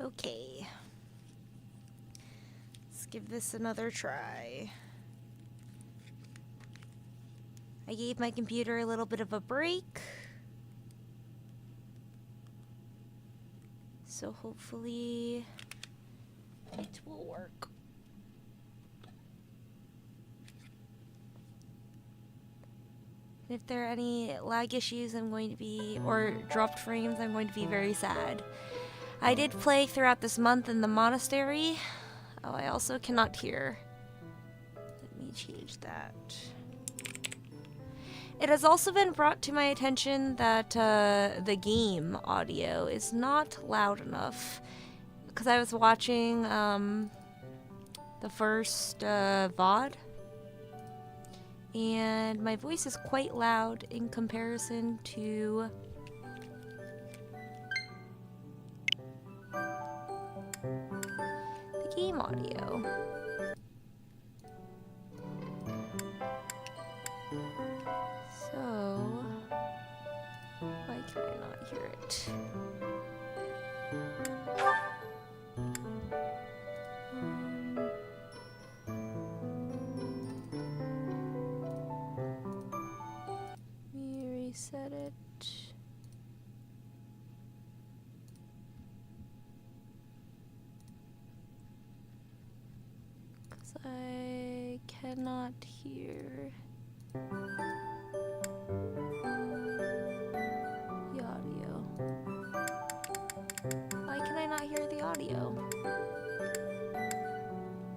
Okay. Let's give this another try. I gave my computer a little bit of a break. So hopefully it will work. If there are any lag issues, or dropped frames, I'm going to be very sad. I did play throughout this month in the monastery. Oh, I also cannot hear. Let me change that. It has also been brought to my attention that the game audio is not loud enough. Because I was watching the first VOD. And my voice is quite loud in comparison to the game audio. So, why can I not hear it? Reset it. Because I cannot hear the audio. Why can I not hear the audio?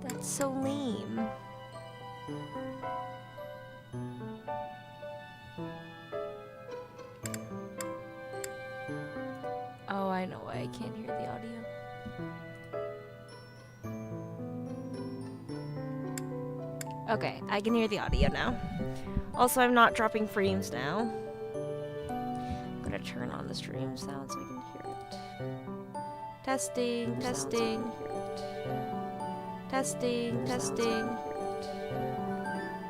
That's so lame. Oh, I know why I can't hear the audio. Okay, I can hear the audio now. Also, I'm not dropping frames now. I'm gonna turn on the stream sound so I can hear it. Testing, testing. Testing, testing.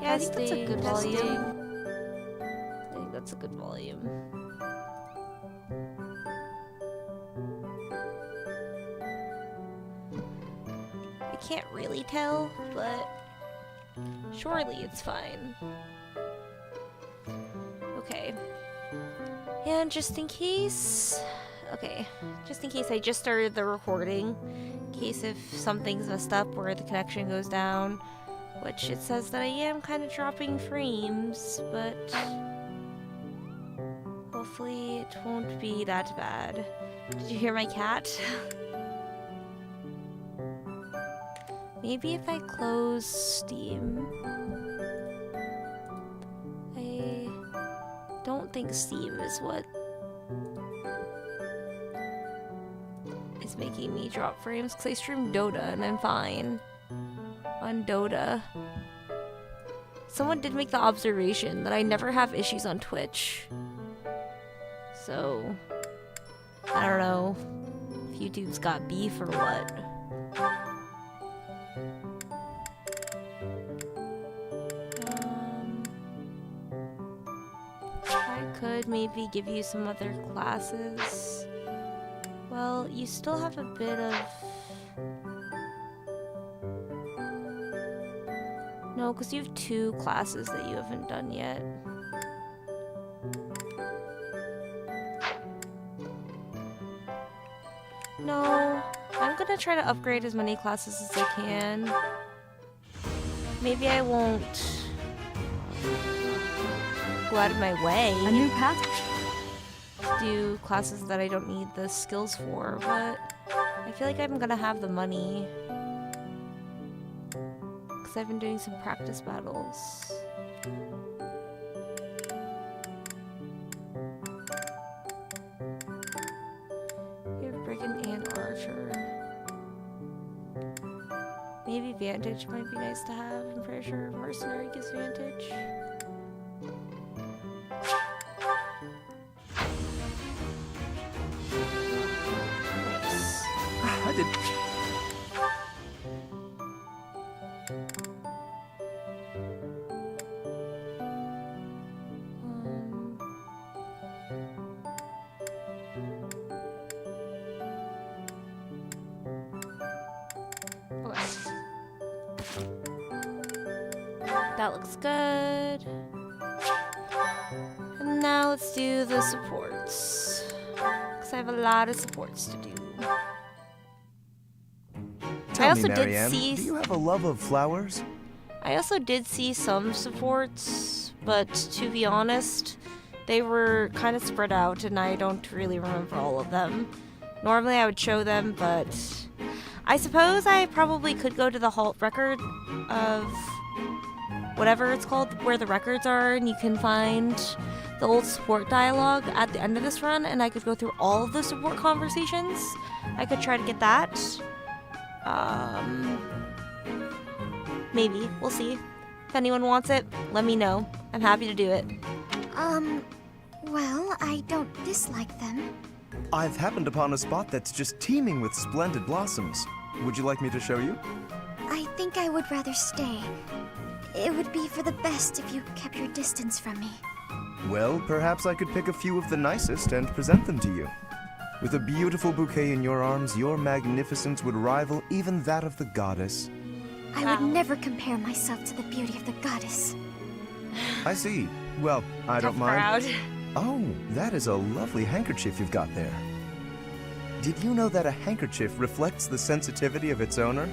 Yeah, I think that's a good volume. I think that's a good volume. I can't really tell, but surely it's fine. Okay. And just in case I just started the recording, in case if something's messed up or the connection goes down, which it says that I am kind of dropping frames, but hopefully it won't be that bad. Did you hear my cat? Maybe if I close Steam. I don't think Steam is what is making me drop frames, because I stream Dota and I'm fine on Dota. Someone did make the observation that I never have issues on Twitch. So, I don't know if YouTube's got beef or what. I could maybe give you some other classes. Well, you still have a bit of... No, because you have 2 classes that you haven't done yet. No, I'm gonna try to upgrade as many classes as I can. Maybe I won't go out of my way. A new path. Do classes that I don't need the skills for, but I feel like I'm gonna have the money. Because I've been doing some practice battles. You have Brigand and Archer. Maybe Vantage might be nice to have. I'm pretty sure Mercenary gives Vantage. I did. That looks good. And now let's do the supports. Because I have a lot of supports to do. Tell me, Marianne, do you have a love of flowers? I also did see some supports, but to be honest, they were kind of spread out and I don't really remember all of them. Normally I would show them, but I suppose I probably could go to the halt record of whatever it's called, where the records are, and you can find the old support dialogue at the end of this run, and I could go through all of the support conversations. I could try to get that. Maybe. We'll see. If anyone wants it, let me know. I'm happy to do it. Well, I don't dislike them. I've happened upon a spot that's just teeming with splendid blossoms. Would you like me to show you? I think I would rather stay. It would be for the best if you kept your distance from me. Well, perhaps I could pick a few of the nicest and present them to you. With a beautiful bouquet in your arms, your magnificence would rival even that of the goddess. I would never compare myself to the beauty of the goddess. I see. Well, I don't mind. Proud. Oh, that is a lovely handkerchief you've got there. Did you know that a handkerchief reflects the sensitivity of its owner?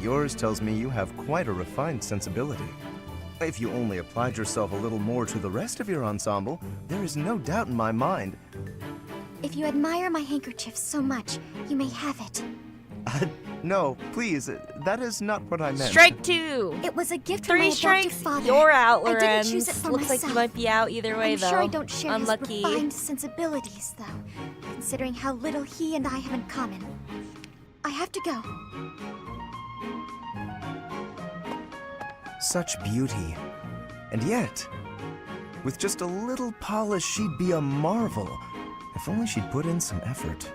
Yours tells me you have quite a refined sensibility. If you only applied yourself a little more to the rest of your ensemble, there is no doubt in my mind. If you admire my handkerchief so much, you may have it. No, please, that is not what I meant. Strike 2! It was a gift from my 3 adopted strikes, father. you're out, Lorenz. I didn't choose it for Looks myself. like you might be out either way, I'm though. sure I don't share Unlucky. his refined sensibilities, though, considering how little he and I have in common. I have to go. Such beauty. And yet, with just a little polish, she'd be a marvel. If only she'd put in some effort.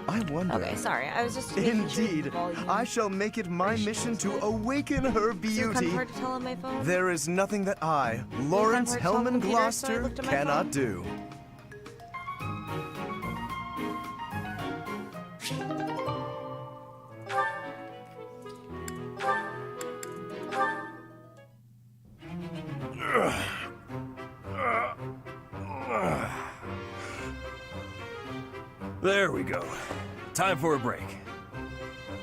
I wonder. Okay, sorry. I was just making sure Indeed, the volume. I shall make it my mission to awaken her Is it kind beauty. of hard to tell on my phone? There is nothing that I, Lawrence hard to tell on Hellman computer, so I Gloucester, looked at my cannot phone? do. There we go. Time for a break.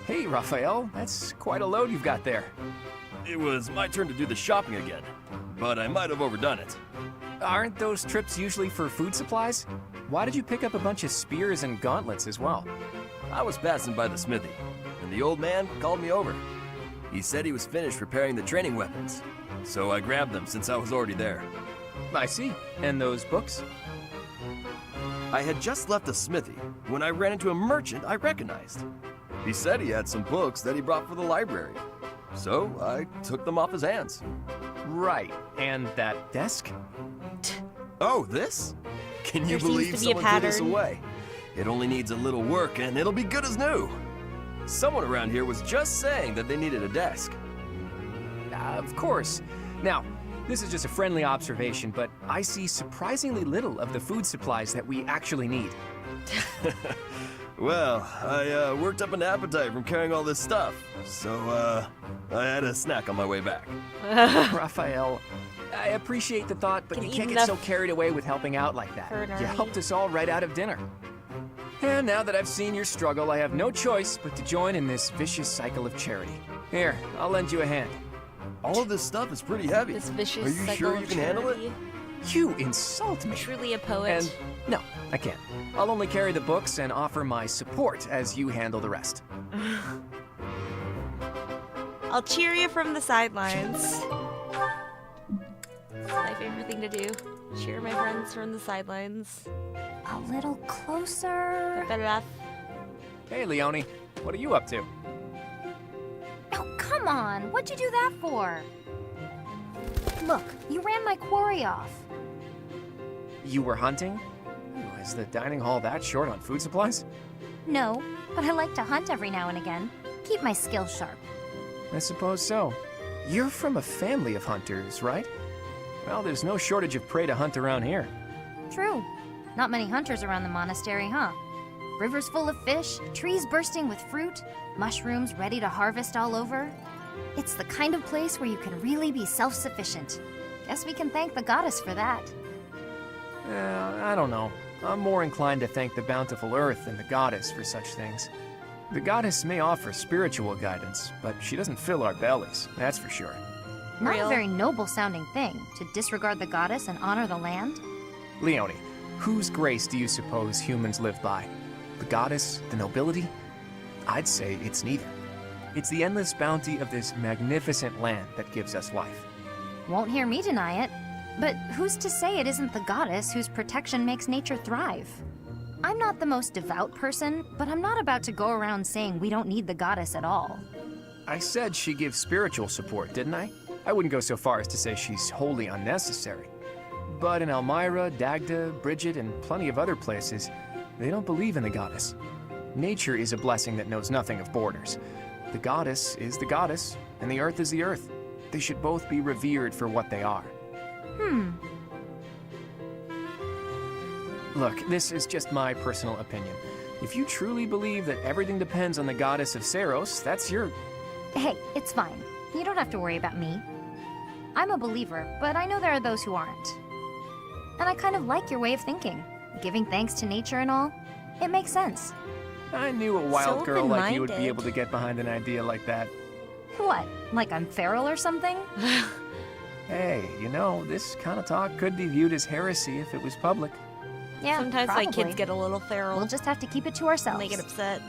Hey, Raphael, that's quite a load you've got there. It was my turn to do the shopping again, but I might have overdone it. Aren't those trips usually for food supplies? Why did you pick up a bunch of spears and gauntlets as well? I was passing by the smithy, and the old man called me over. He said he was finished repairing the training weapons, so I grabbed them since I was already there. I see. And those books? I had just left the smithy when I ran into a merchant I recognized. He said he had some books that he brought for the library, so I took them off his hands. Right. And that desk? Oh, this? Can you There seems believe to be a someone threw this pattern. away? It only needs a little work and it'll be good as new. Someone around here was just saying that they needed a desk. Of course. Now, this is just a friendly observation, but I see surprisingly little of the food supplies that we actually need. Well, I worked up an appetite from carrying all this stuff, so I had a snack on my way back. Raphael, I appreciate the thought, but Can you eat can't get enough so carried away with helping out like that. for an You army. helped us all right out of dinner. And now that I've seen your struggle, I have no choice but to join in this vicious cycle of charity. Here, I'll lend you a hand. All of this stuff is pretty heavy. This vicious Are you cycle sure of you can handle it? charity. You insult me. Truly a poet. And no, I can't. I'll only carry the books and offer my support as you handle the rest. I'll cheer you from the sidelines. It's my favorite thing to do. Cheer my friends from the sidelines. A little closer. Better laugh. Hey, Leonie, what are you up to? Oh, come on. What'd you do that for? Look, you ran my quarry off. You were hunting? Ooh, is the dining hall that short on food supplies? No, but I like to hunt every now and again. Keep my skills sharp. I suppose so. You're from a family of hunters, right? Well, there's no shortage of prey to hunt around here. True. Not many hunters around the monastery, huh? Rivers full of fish, trees bursting with fruit, mushrooms ready to harvest all over. It's the kind of place where you can really be self-sufficient. Guess we can thank the goddess for that. I don't know. I'm more inclined to thank the bountiful earth than the goddess for such things. The goddess may offer spiritual guidance, but she doesn't fill our bellies, that's for sure. Not Real. a very noble-sounding thing, to disregard the goddess and honor the land. Leonie, whose grace do you suppose humans live by? The goddess? The nobility? I'd say it's neither. It's the endless bounty of this magnificent land that gives us life. Won't hear me deny it. But who's to say it isn't the goddess whose protection makes nature thrive? I'm not the most devout person, but I'm not about to go around saying we don't need the goddess at all. I said she gives spiritual support, didn't I? I wouldn't go so far as to say she's wholly unnecessary. But in Elmira, Dagda, Bridget, and plenty of other places, they don't believe in the goddess. Nature is a blessing that knows nothing of borders. The goddess is the goddess, and the earth is the earth. They should both be revered for what they are. Look, this is just my personal opinion. If you truly believe that everything depends on the goddess of Saros, that's your... Hey, it's fine. You don't have to worry about me. I'm a believer, but I know there are those who aren't. And I kind of like your way of thinking. Giving thanks to nature and all. It makes sense. I knew a wild So girl like you would be open-minded. able to get behind an idea like that. What? Like I'm feral or something? Hey, you know, this kind of talk could be viewed as heresy if it was public. Yeah, Sometimes probably. my kids get a little feral. We'll just have to keep it to and ourselves. they get upset.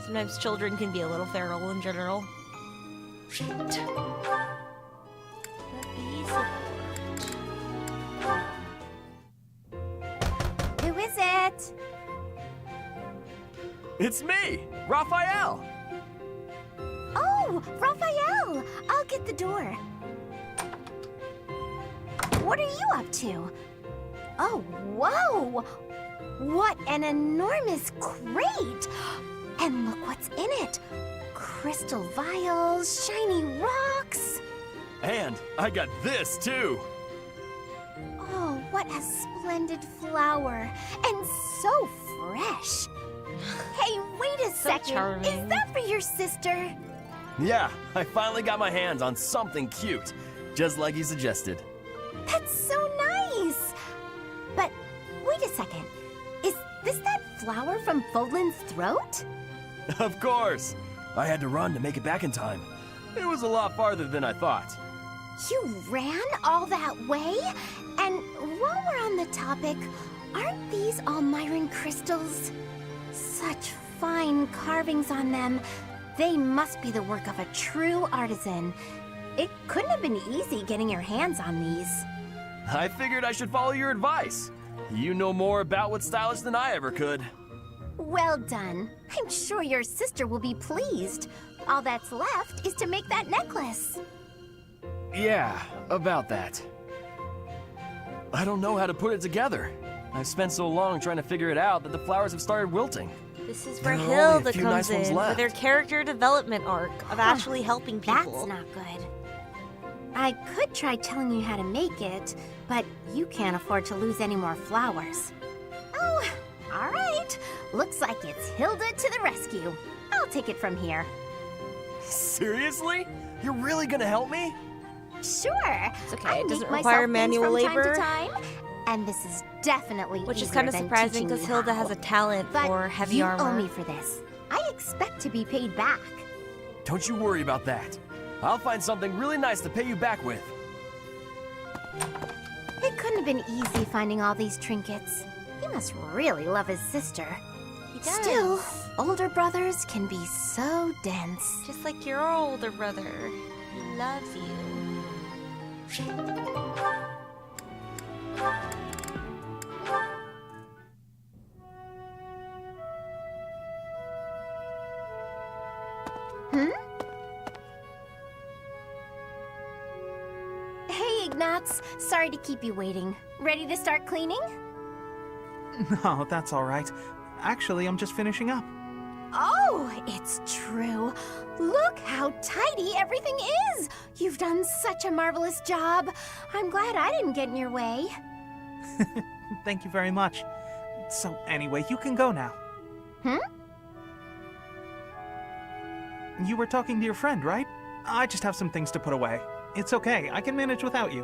Sometimes children can be a little feral in general. Who is it? It's me, Raphael! Oh, Raphael! I'll get the door. What are you up to? Oh, whoa! What an enormous crate! And look what's in it. Crystal vials, shiny rocks. And I got this too! Oh, what a splendid flower. And so fresh. Hey, wait a second. charming. Is that for your sister? Yeah, I finally got my hands on something cute, just like you suggested. That's so nice. But wait a second. Is this that flower from Fodlan's throat? Of course! I had to run to make it back in time. It was a lot farther than I thought. You ran all that way? And while we're on the topic, aren't these Almiran crystals? Such fine carvings on them. They must be the work of a true artisan. It couldn't have been easy getting your hands on these. I figured I should follow your advice. You know more about what's stylish than I ever could. Well done. I'm sure your sister will be pleased. All that's left is to make that necklace. Yeah, about that. I don't know how to put it together. I've spent so long trying to figure it out that the flowers have started wilting. This is where There are only a Hilda few comes nice ones in for their left. character development arc of actually helping people. That's not good. I could try telling you how to make it, but you can't afford to lose any more flowers. Oh, all right. Looks like it's Hilda to the rescue. I'll take it from here. Seriously? You're really gonna help me? Sure. It's okay, I it make doesn't myself require things manual from labor. Time to time, and this is definitely Which is easier kind of than surprising teaching because you Hilda how. has a talent But for heavy you armor. owe me for this. I expect to be paid back. Don't you worry about that. I'll find something really nice to pay you back with. It couldn't have been easy finding all these trinkets. He must really love his sister. He does. Still, older brothers can be so dense. Just like your older brother. He loves you. Hey, Ignatz. Sorry to keep you waiting. Ready to start cleaning? No, that's all right. Actually, I'm just finishing up. Oh, it's true. Look how tidy everything is. You've done such a marvelous job. I'm glad I didn't get in your way. Thank you very much. So, anyway, you can go now. Hmm? You were talking to your friend, right? I just have some things to put away. It's okay, I can manage without you.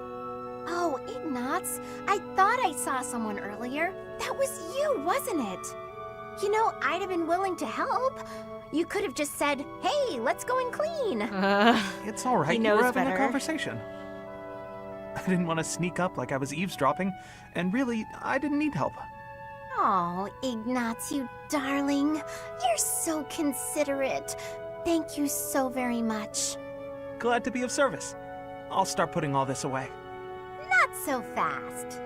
Oh, Ignatz, I thought I saw someone earlier. That was you, wasn't it? You know, I'd have been willing to help. You could have just said, hey, let's go and clean. It's alright, He you knows were having better. a conversation. I didn't want to sneak up like I was eavesdropping, and really, I didn't need help. Oh, Ignatz, you darling. You're so considerate. Thank you so very much. Glad to be of service. I'll start putting all this away. Not so fast.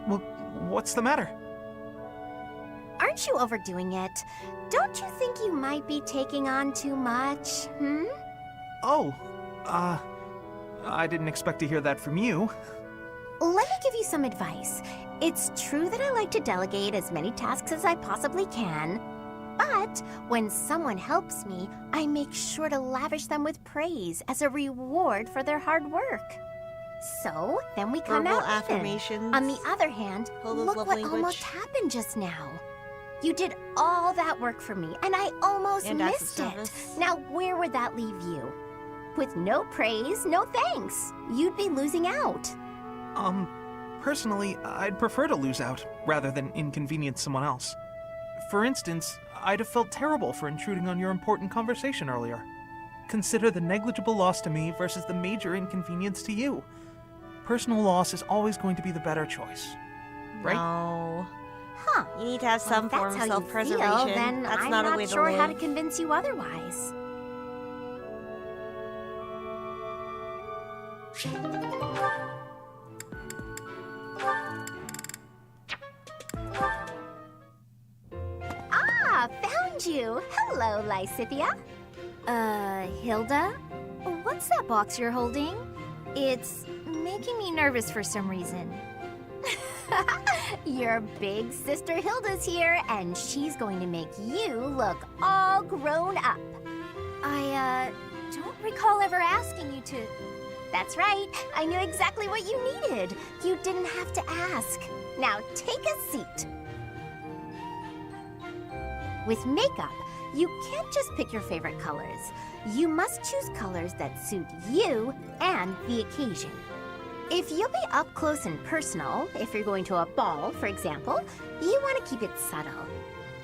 Well, what's the matter? Aren't you overdoing it? Don't you think you might be taking on too much, hmm? Oh, I didn't expect to hear that from you. Let me give you some advice. It's true that I like to delegate as many tasks as I possibly can, but when someone helps me, I make sure to lavish them with praise as a reward for their hard work. So, then we come Verbal out even. affirmations. On the other hand, Hilda's look love what language. almost happened just now. You did all that work for me, and I almost And acts of missed it. service. Now, where would that leave you? With no praise, no thanks. You'd be losing out. Personally, I'd prefer to lose out, rather than inconvenience someone else. For instance, I'd have felt terrible for intruding on your important conversation earlier. Consider the negligible loss to me versus the major inconvenience to you. Personal loss is always going to be the better choice. Right? No. Huh. You need to have Well, some if that's form of how you self-preservation. feel, then That's I'm not a way sure to live. how to convince you otherwise. Ah, found you! Hello, Lysithia. Hilda? What's that box you're holding? It's making me nervous for some reason. Your big sister Hilda's here, and she's going to make you look all grown up. I, don't recall ever asking you to... That's right, I knew exactly what you needed. You didn't have to ask. Now take a seat. With makeup, you can't just pick your favorite colors. You must choose colors that suit you and the occasion. If you'll be up close and personal, if you're going to a ball, for example, you want to keep it subtle.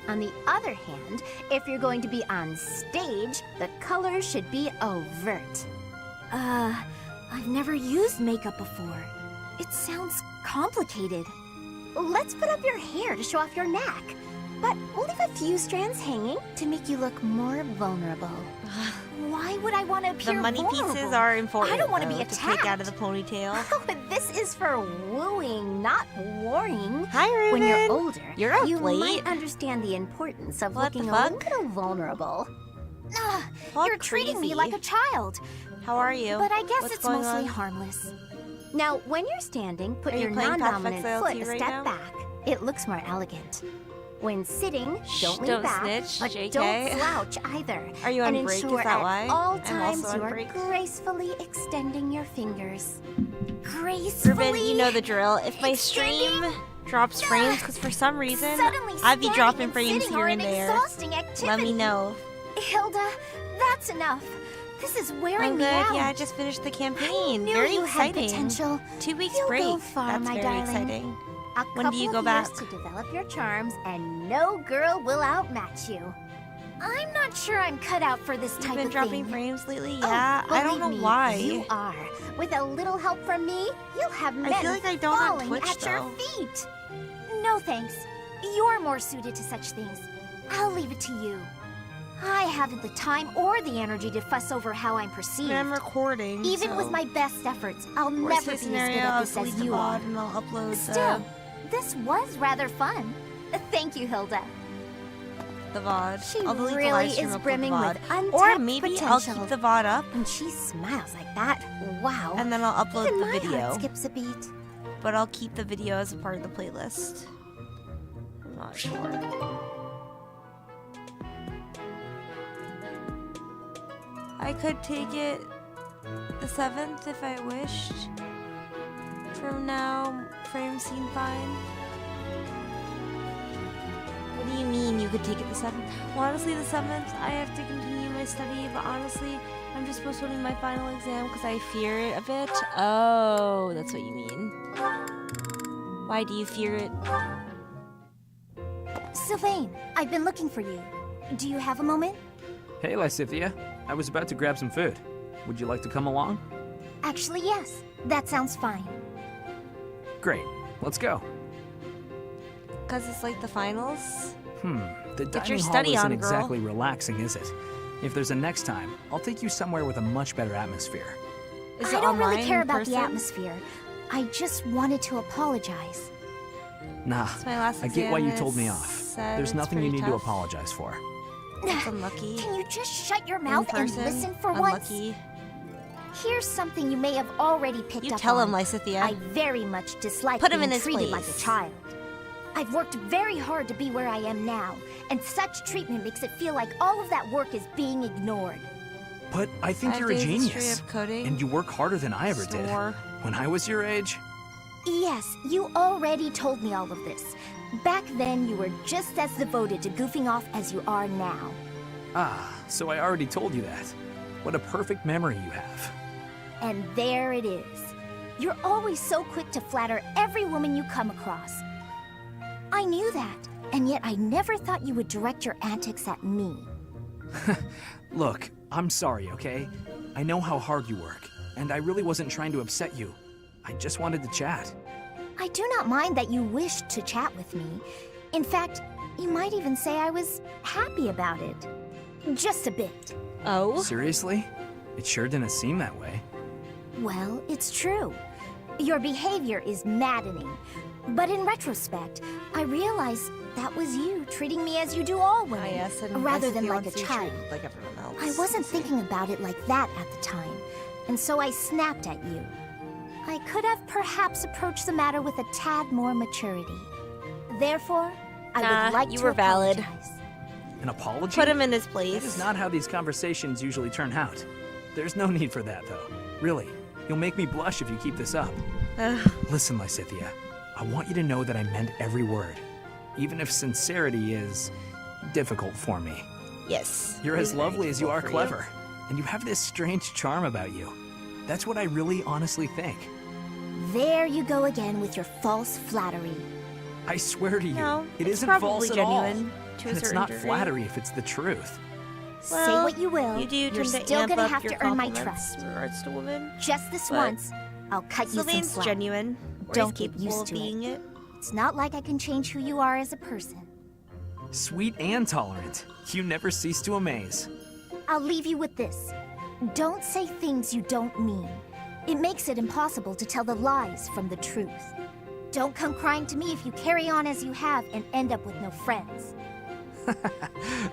On the other hand, if you're going to be on stage, the colors should be overt. I've never used makeup before. It sounds complicated. Let's put up your hair to show off your neck. But we'll leave a few strands hanging to make you look more vulnerable. Why would I want to appear The money vulnerable? pieces are important. I don't want to though, be to attacked. take out of the ponytail. Oh, but this is for wooing, not warring. Hi, Ruben. When you're older, You're up you late. might understand the importance of What the looking fuck? a little vulnerable. Ugh, Fuck you're treating me crazy. like a child. How are you? But I guess What's it's going mostly on? harmless. Now, when you're standing, put Are you your playing Path of non-dominant Exile foot 2 a right step now? back. It looks more elegant. When sitting, don't lean don't back, snitch, but JK. don't slouch either. Are you on and break? Is ensure that at why? all I'm times also on you are break. gracefully extending your fingers. Gracefully. Ruben, you know the drill. If my stream drops frames, because for some reason Suddenly I'd be standing dropping and frames sitting here are and an there. exhausting activity. Let me know. Hilda, that's enough. This is wearing I'm me good. out. Yeah, I just finished the I campaign. knew Very you had exciting. potential. 2 weeks You'll break. go far, That's my very darling. exciting. A When do you couple go of years back? to develop your charms, and no girl will outmatch you. I'm not sure I'm cut out for this You've type been of dropping thing. frames lately? Oh, Yeah, I don't know believe me, why. You are. With a little help from me, you'll have men feel like I don't on falling Twitch, at your though. feet. No thanks. You're more suited to such things. I'll leave it to you. I haven't the time or the energy to fuss over how I'm perceived. And I'm recording. Even so with my best efforts, I'll worst never be case as good scenario, at I'll this delete as the you are. VOD and I'll upload Still, this was rather fun. Thank you, Hilda. the VOD. She I'll delete the really live stream, is upload the brimming VOD. with untapped Or maybe I'll potential. keep the VOD up When she smiles like that, wow. and then I'll upload Even the my video. heart skips a beat. But I'll keep the video as a part of the playlist. I'm not sure. I could take it the 7th if I wished. From now, frames seem fine. What do you mean you could take it the 7th. Well, honestly, the 7th, I have to continue my study, but honestly, I'm just postponing my final exam because I fear it a bit. Oh, that's what you mean. Why do you fear it? Sylvain, I've been looking for you. Do you have a moment? Hey, Lysithia. I was about to grab some food. Would you like to come along? Actually, yes. That sounds fine. Great. Let's go. Because it's like the finals? The Get your dining hall study isn't on, girl. exactly relaxing, is it? If there's a next time, I'll take you somewhere with a much better atmosphere. Is I it don't really online, care in about person? the atmosphere. I just wanted to apologize. Nah, It's my last I get why you exam, told me it's off. said There's it's nothing you pretty need to tough. apologize for. That's unlucky. Can you just shut your In mouth and person, listen for once? unlucky. Here's something you may have already picked You up tell on. him, Lysithia. I very much dislike Put him being in his treated like place. a child. I've worked very hard to be where I am now, and such treatment makes it feel like all of that work is being ignored. But I think 5 you're a days genius. straight of coding. And you work harder than I ever did. Snore. When I was your age, Yes, you already told me all of this. Back then, you were just as devoted to goofing off as you are now. so I already told you that. What a perfect memory you have. And there it is. You're always so quick to flatter every woman you come across. I knew that, and yet I never thought you would direct your antics at me. Look, I'm sorry, okay? I know how hard you work, and I really wasn't trying to upset you. I just wanted to chat. I do not mind that you wished to chat with me. In fact, you might even say I was happy about it. Just a bit. Oh? Seriously? It sure didn't seem that way. Well, it's true. Your behavior is maddening. But in retrospect, I realize that was you treating me as you do all women, yes, and rather Lysithia than like a wants you child. treated like everyone else. I wasn't thinking about it like that at the time, and so I snapped at you. I could have perhaps approached the matter with a tad more maturity. Therefore, I Nah, would like you to were valid. apologize. An apology? Put him in his That place. is not how these conversations usually turn out. There's no need for that, though. Really, you'll make me blush if you keep this up. Ugh. Listen, Lysithia, I want you to know that I meant every word, even if sincerity is difficult for me. Yes. You're it as is very lovely as you difficult are for clever, and you have this strange charm about you. That's what I really honestly think. There you go again with your false flattery. I swear to you, No, it it's isn't probably false at genuine all. to a And it's certain not degree. flattery if it's the truth. Say Well, what you will, You do you're tend to still amp gonna up have your to earn my compliments trust. in regards to women. Just this But once, I'll cut you some Sylvain's slack. genuine. Or Don't he's get capable used of to it. being it. It's not like I can change who you are as a person. Sweet and tolerant. You never cease to amaze. I'll leave you with this. Don't say things you don't mean. It makes it impossible to tell the lies from the truth. Don't come crying to me if you carry on as you have and end up with no friends.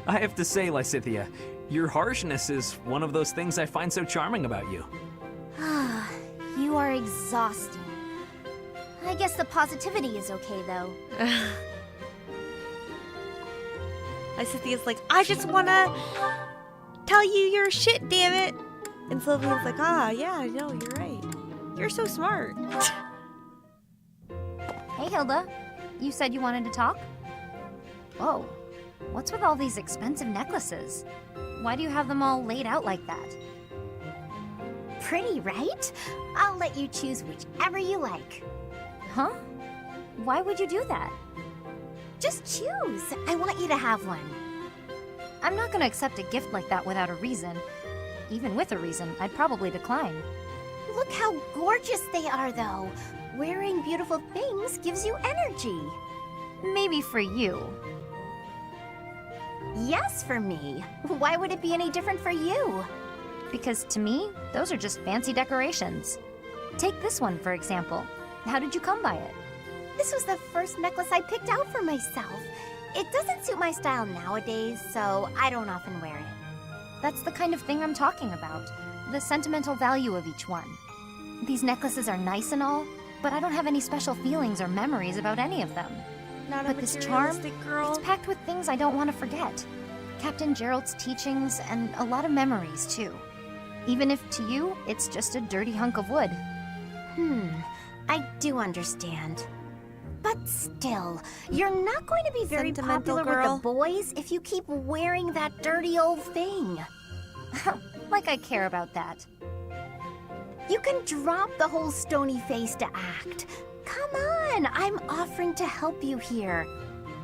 I have to say, Lysithia, your harshness is one of those things I find so charming about you. Ah, you are exhausting. I guess the positivity is okay, though. Lysithea's like, I just wanna tell you your shit, damn it. And Sylvia's like, yeah, I know, you're right. You're so smart. Hey, Hilda. You said you wanted to talk? Whoa. What's with all these expensive necklaces? Why do you have them all laid out like that? Pretty, right? I'll let you choose whichever you like. Huh? Why would you do that? Just choose. I want you to have one. I'm not gonna accept a gift like that without a reason. Even with a reason, I'd probably decline. Look how gorgeous they are, though. Wearing beautiful things gives you energy. Maybe for you. Yes, for me. Why would it be any different for you? Because to me, those are just fancy decorations. Take this one, for example. How did you come by it? This was the first necklace I picked out for myself. It doesn't suit my style nowadays, so I don't often wear it. That's the kind of thing I'm talking about. The sentimental value of each one. These necklaces are nice and all, but I don't have any special feelings or memories about any of them. Not But a this charm, materialistic girl. It's packed with things I don't want to forget. Captain Gerald's teachings and a lot of memories, too. Even if to you, it's just a dirty hunk of wood. I do understand. But still, you're not going to be very Sentimental popular girl. with the boys if you keep wearing that dirty old thing. Like I care about that. You can drop the whole stony-faced act. Come on, I'm offering to help you here.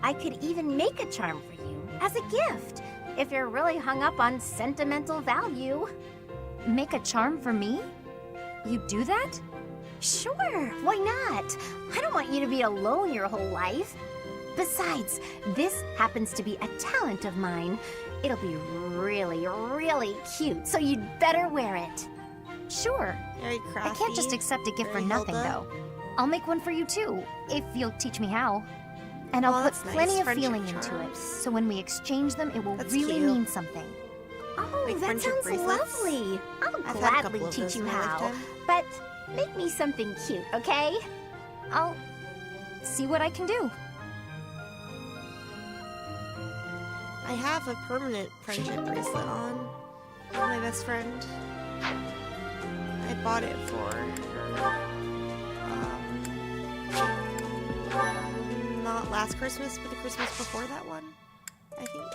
I could even make a charm for you as a gift, if you're really hung up on sentimental value. Make a charm for me? You do that? Sure, why not? I don't want you to be alone your whole life. Besides, this happens to be a talent of mine. It'll be really, really cute, so you'd better wear it. Sure. Very I crafty. can't just accept a gift for Very nothing, Hilda. though. I'll make one for you, too, if you'll teach me how. And Oh, I'll put that's nice. plenty of Friendship feeling into it, charms. so when we exchange them, it will That's really cute. mean something. Oh, Like that friendship sounds bracelets? lovely. I'll I've had a gladly couple of teach those you in my how. lifetime. But make me something cute, okay? I'll see what I can do. I have a permanent friendship bracelet on. My best friend. I bought it for her. Not last Christmas, but the Christmas before that one, I think.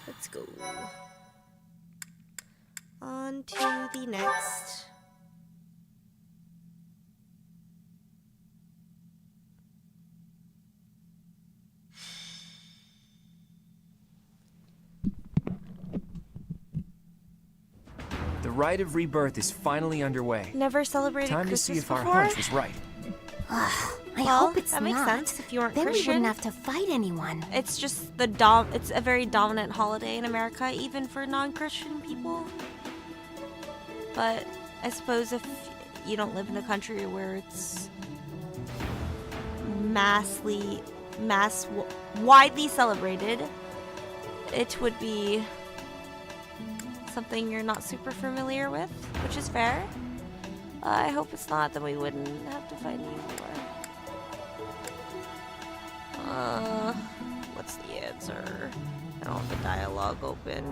Let's go. On to the next. The rite of rebirth is finally underway. Never celebrated Time to Christmas see if our before? hunch was right. I Well, hope it's that makes not. sense if you aren't Then we Christian. wouldn't have to fight anyone. It's just it's a very dominant holiday in America, even for non-Christian people. But I suppose if you don't live in a country where it's widely celebrated, it would be something you're not super familiar with, which is fair. I hope it's not, then we wouldn't have to fight anymore. What's the answer? I don't have the dialogue open.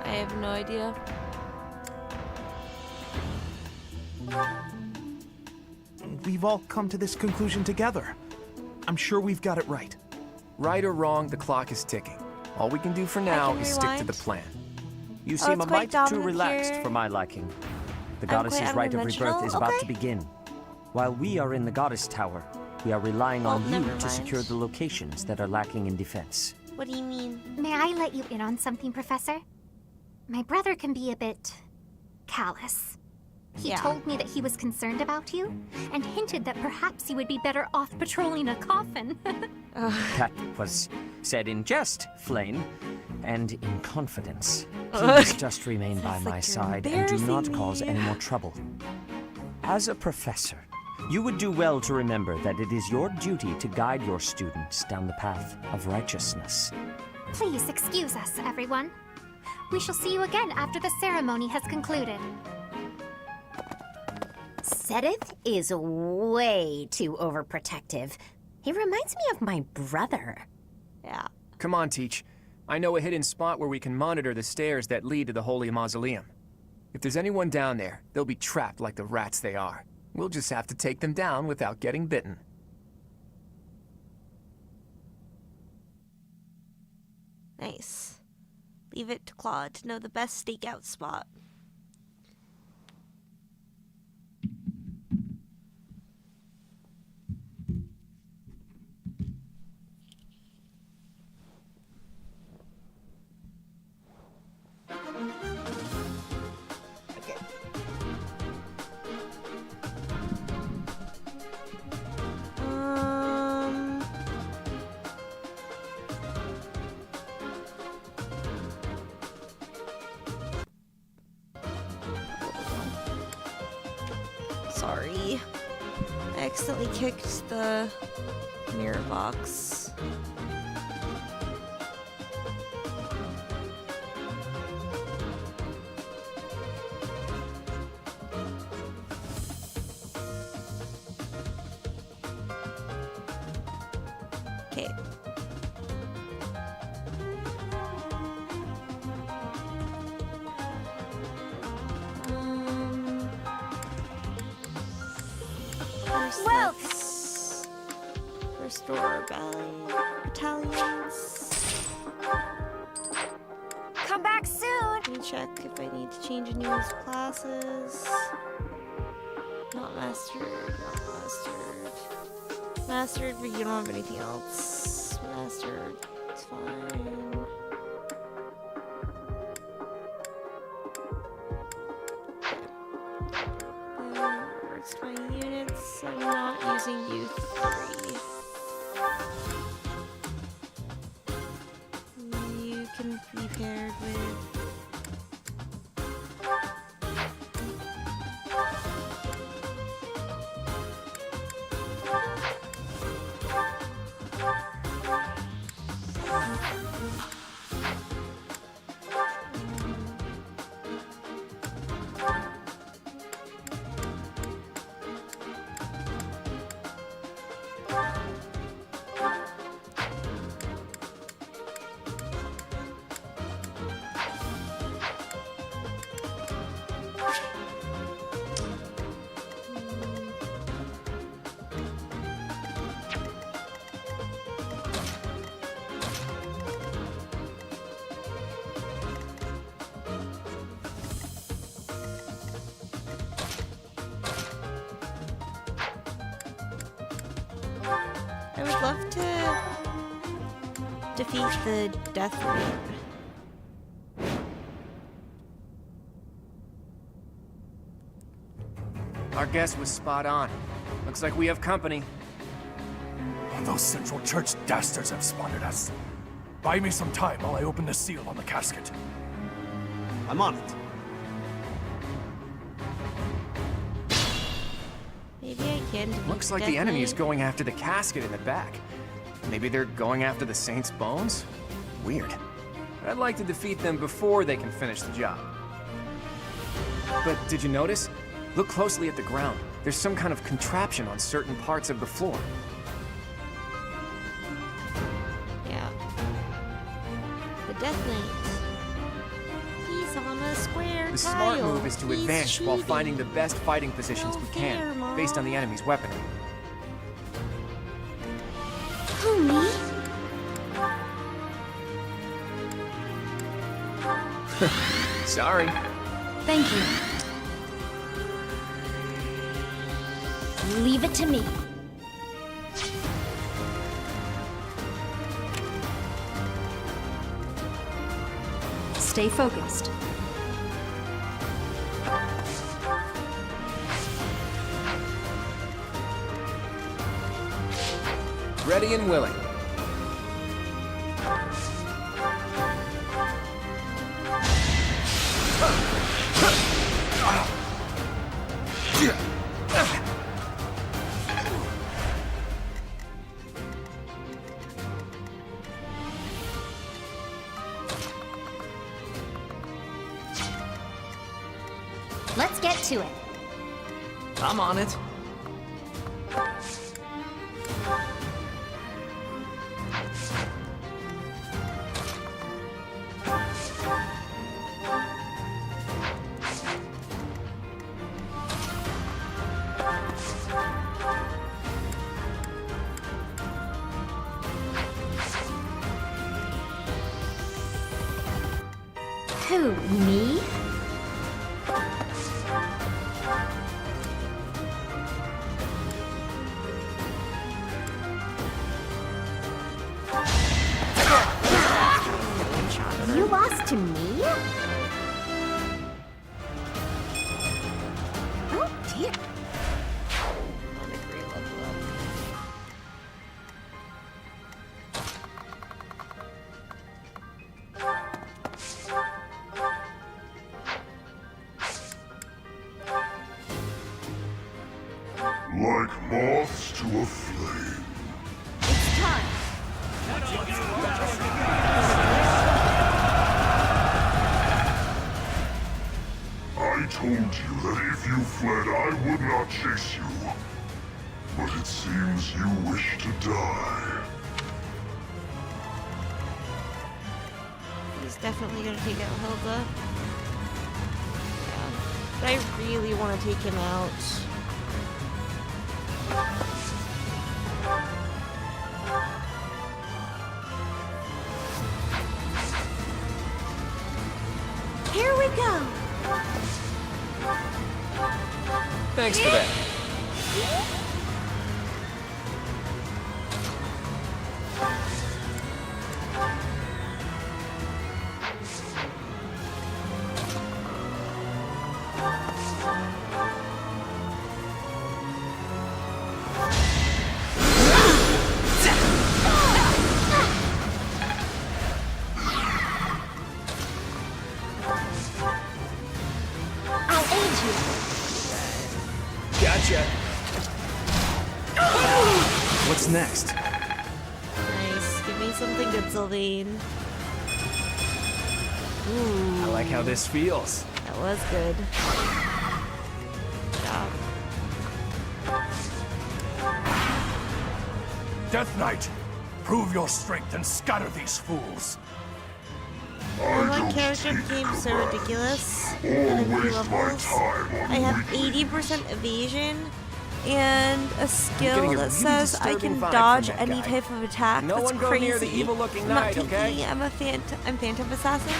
I have no idea. We've all come to this conclusion together. I'm sure we've got it right. Right or wrong, the clock is ticking. All we can do for now can is stick to rewind. the plan. You Oh, seem it's a quite mite too dominant relaxed here. for my liking. The I'm goddess's quite rite of rebirth unconventional. is about to Okay. begin. While we are in the goddess tower, we are relying on Well, you never to mind. secure the locations that are lacking in defense. What do you mean? May I let you in on something, Professor? My brother can be a bit callous. He Yeah. told me that he was concerned about you and hinted that perhaps you would be better off patrolling a coffin. That was said in jest, Flame, and in confidence. Please just remain by Sounds my like you're side and do not embarrassing cause me. any more trouble. As a professor, you would do well to remember that it is your duty to guide your students down the path of righteousness. Please excuse us, everyone. We shall see you again after the ceremony has concluded. Sedith is way too overprotective. He reminds me of my brother. Yeah. Come on, Teach. I know a hidden spot where we can monitor the stairs that lead to the Holy Mausoleum. If there's anyone down there, they'll be trapped like the rats they are. We'll just have to take them down without getting bitten. Nice. Leave it to Claude to know the best stakeout spot. Okay. Sorry. I accidentally kicked the mirror box. Okay. First, Well- let's restore battalions. Come back soon! Let me check if I need to change any of these classes. Not mastered, not mastered. Mastered, but you don't have anything else. Mastered, it's fine. Where's my units? I'm not using U3. You can be paired with. I would love to defeat the Death Knight. Our guess was spot on. Looks like we have company. Those Central Church dastards have spotted us. Buy me some time while I open the seal on the casket. I'm on it. Maybe I can defeat Looks like Death the enemy is Knight. going after the casket in the back. Maybe they're going after the Saint's bones? Weird. But I'd like to defeat them before they can finish the job. But did you notice? Look closely at the ground. There's some kind of contraption on certain parts of the floor. Yeah. The Death Knight. He's on a square The tile. smart move is to He's advance while cheating. finding the best fighting positions we Go can, there, Mom. based on the enemy's weaponry. Who, me? Sorry. Thank you. Leave it to me. Stay focused. Ready and willing. Let's get to it. I'm on it. Who, me? You lost to me? Oh dear. Not a great level up. Like moths to a flame. It's time. I told you that if you fled, I would not chase you. But it seems you wish to die. definitely gonna take out Hilda. Yeah. But I really want to take him out. Here we go. Thanks for that. Gotcha. What's next? Nice. Give me something good, Sylvain. Ooh. I like how this feels. That was good. Good job. Death Knight, prove your strength and scatter these fools. Oh, my character became so ridiculous in a few levels. I have 80% evasion and a skill a that really says I disturbing can vibe dodge from that any guy. type of attack. No That's one go crazy. near the evil-looking I'm not knight, okay? pinky, I'm Phantom Assassin.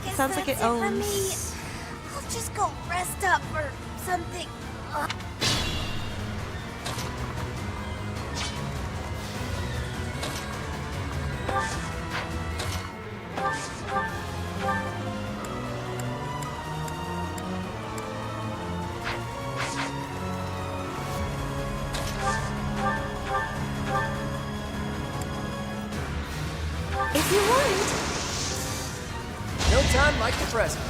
Guess Sounds like that's it for me. owns. I'll just go rest up or something. If you want. No time like the present.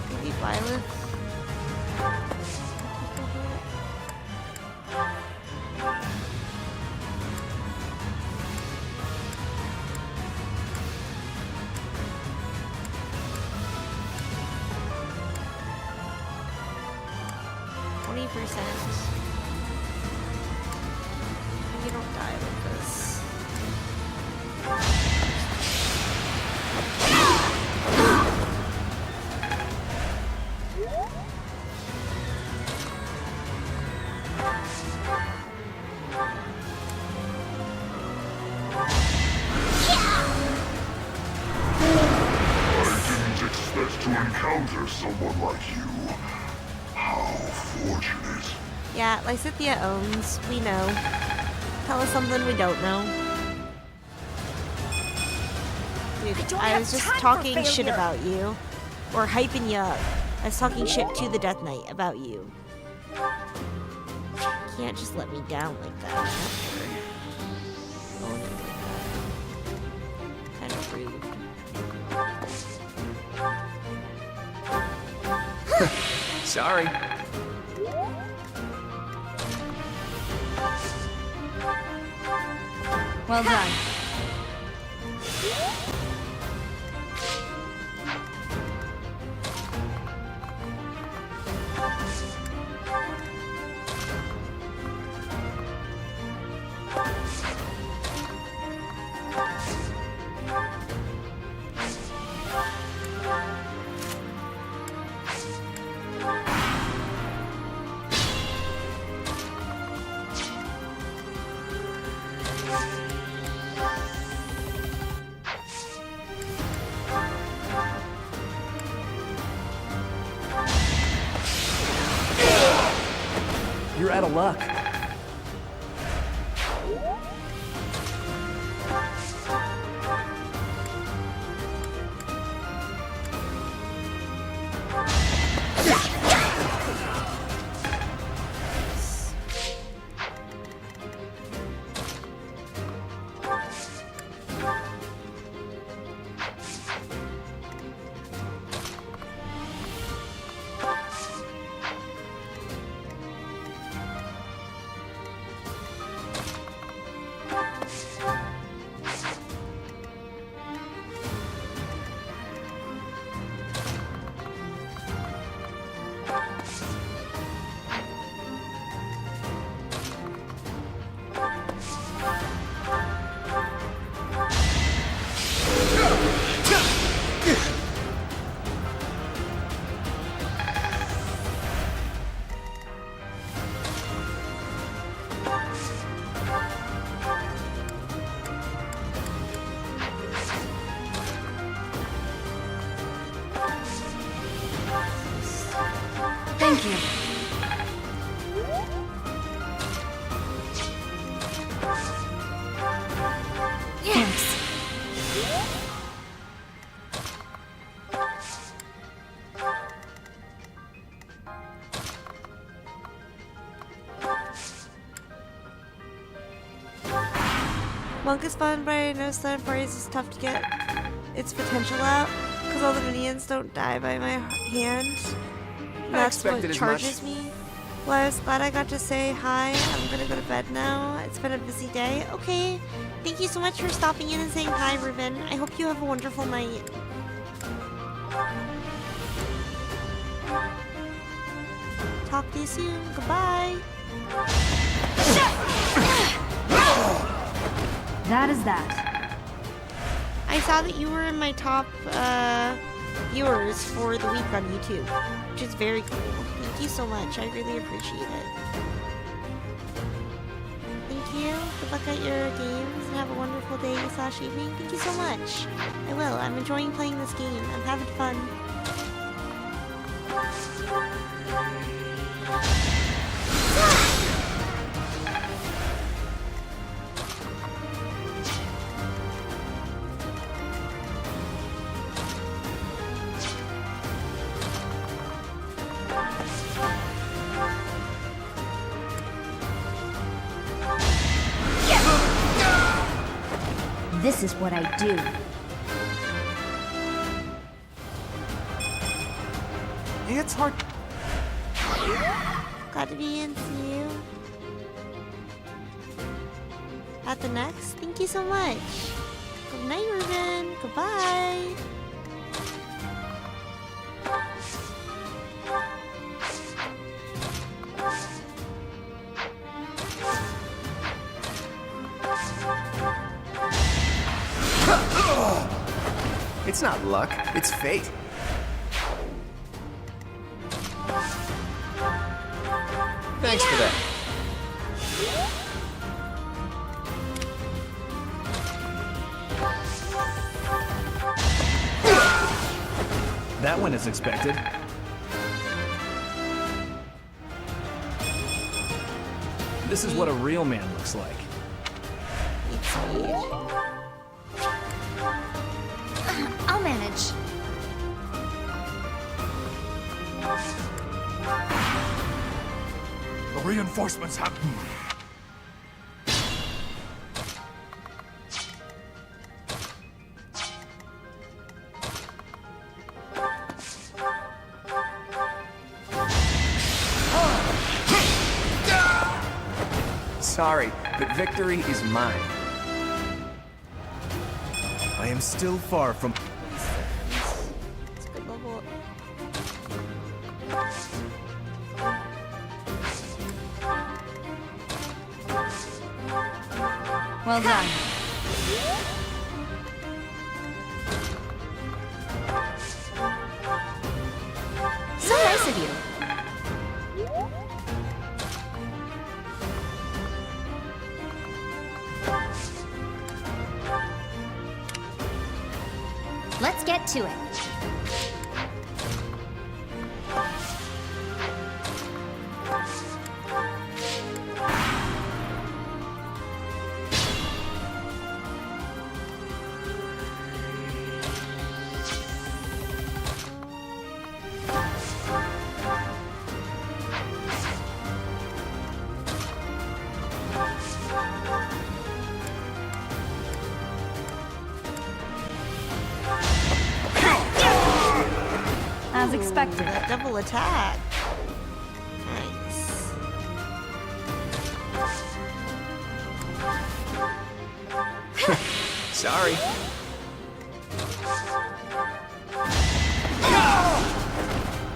Maybe Violet. 20%. You don't die with this. I didn't expect to encounter someone like you. How fortunate. Yeah, Lysithia owns. We know. Tell us something we don't know. Dude, I was just talking shit about you. Or hyping you up. I was talking shit to the Death Knight about you. You can't just let me down like that after owning like that. Kind of rude. Sorry. Well done. You're out of luck. Thank you. Thanks. Monk is fun, but I know Stun Parties is tough to get its potential out because all the minions don't die by my hand. That's what expected as charges me. Well, I was glad I got to say hi. I'm gonna go to bed now. It's been a busy day. Okay. Thank you so much for stopping in and saying hi, Ruben. I hope you have a wonderful night. Talk to you soon. Goodbye. That is that. I saw that you were in my top viewers for the week on YouTube, which is very cool. Thank you so much. I really appreciate it. Thank you. Good luck at your games and have a wonderful day / evening. Thank you so much. I will. I'm enjoying playing this game. I'm having fun. This is what I do. It's hard. Glad to be in. See you at the next. Thank you so much. Good night, Ruben. Goodbye. It's not luck, it's fate. Thanks for that. That went as expected. This is what a real man looks like. I'll manage. The reinforcements have... Sorry, but victory is mine. I am still far from... It's a good level. Well done. So nice of you. Let's get to it. As expected. That double attack. Nice. Sorry.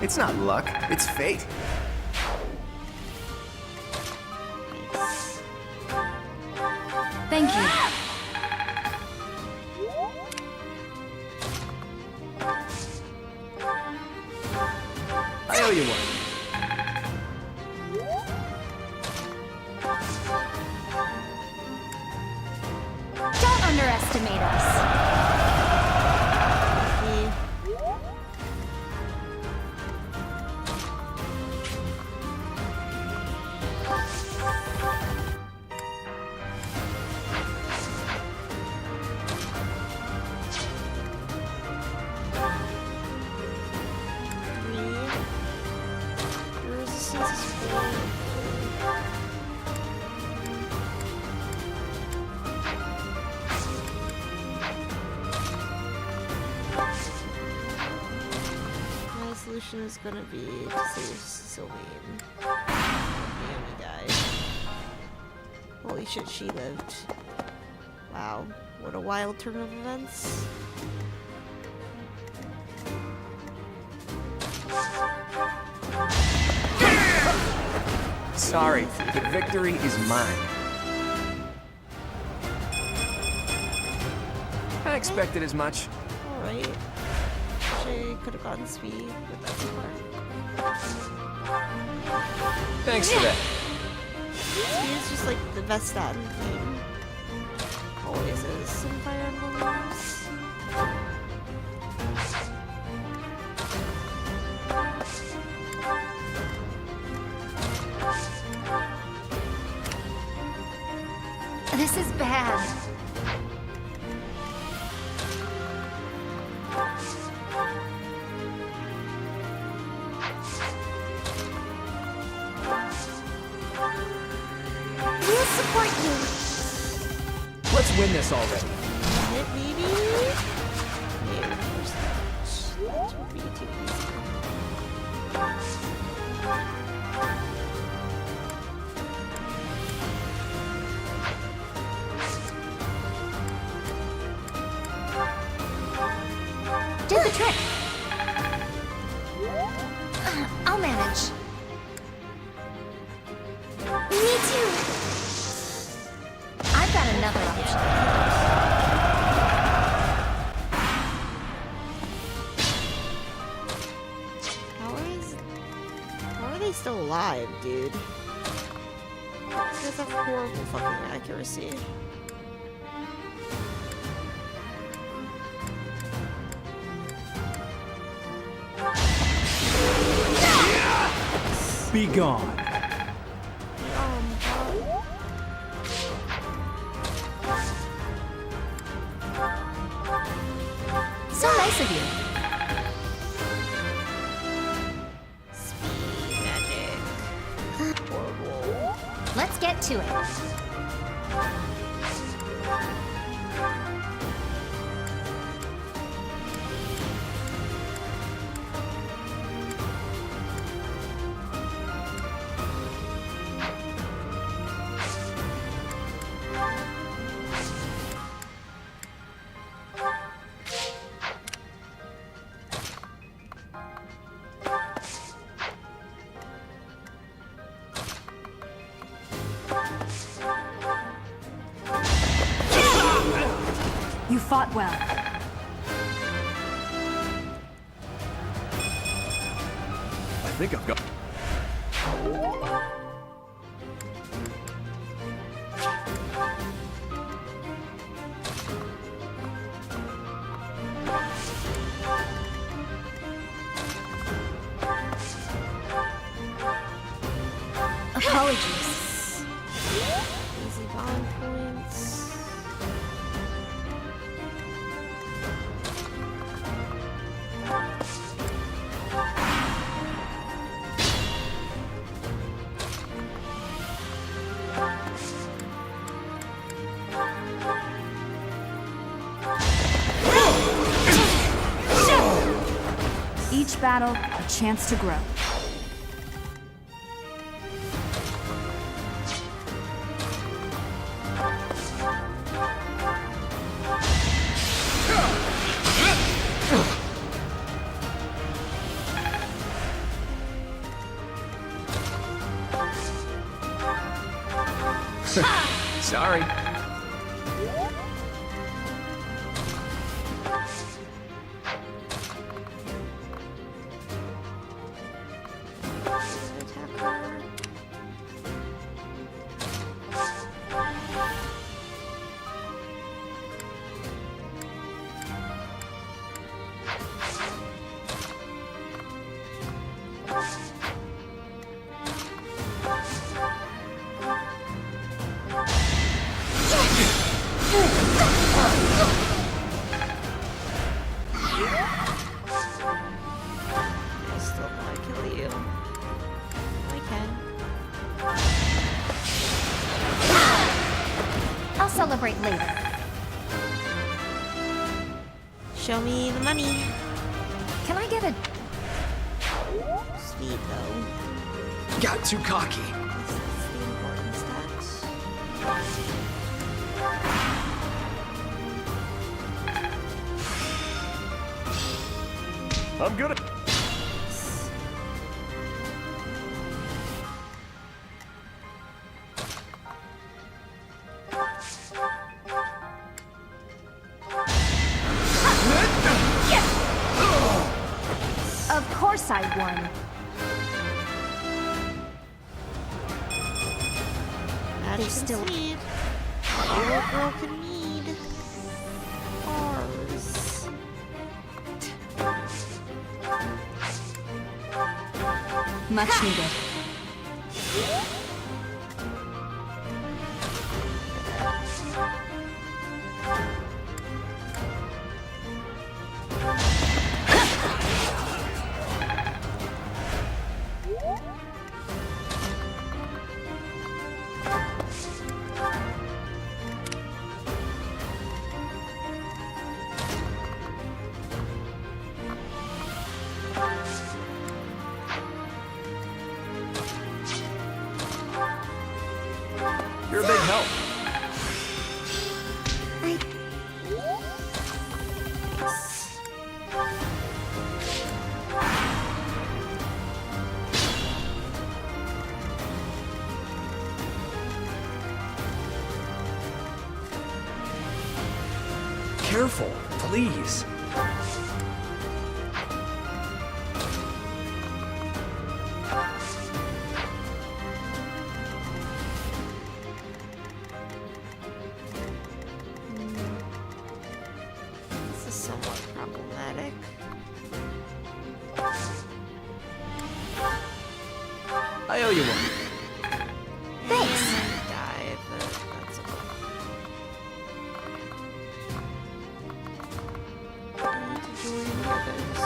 It's not luck, it's fate. Thank you. I owe you one. Don't underestimate us. solution is gonna be to save Sylvain. Naomi died. Holy shit, she lived. Wow, what a wild turn of events. Sorry, the victory is mine. I expected as much. Alright. Wish I could have gotten speed, but that's fine. Thanks for that. Speed is just like the best stat in the game. Always is in Fire Emblem games. This is bad. We'll support you. Let's win this already. Hit maybe? Maybe first match. That would be too easy. Did the trick. I'll manage. Me too. I've got another option. How are they still alive, dude? These guys have horrible fucking accuracy. Be gone. So nice of you. Speed magic. Horrible. Let's get to it. You fought well. I think I've got... Apologies. Easy bond points. Each battle, a chance to grow. Sorry. I still want to kill you. I can. I'll celebrate later. Show me the money. Can I get a Speed, though. Got too cocky. That's the important stats. I'm good at... Of course I won. They still need. Little girl can need ours. Much needed. You're a big help. Careful, please. This is somewhat problematic. I owe you one. Thanks. Die, but that's okay. I need to join the others.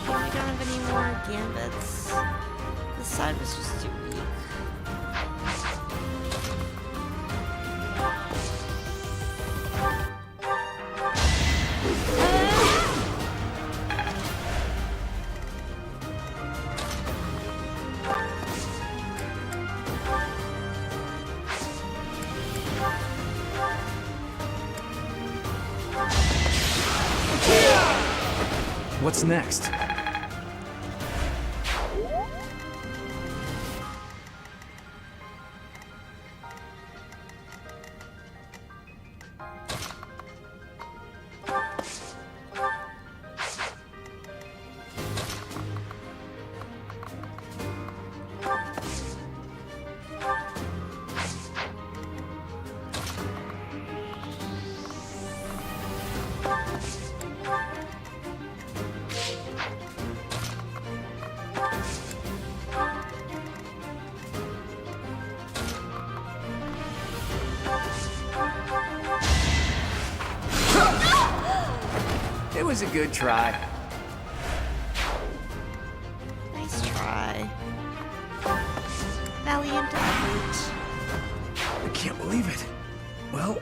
We don't have any more gambits. This side was just too weak. What's next? It was a good try. Nice try. Valiant effort. I can't believe it. Well,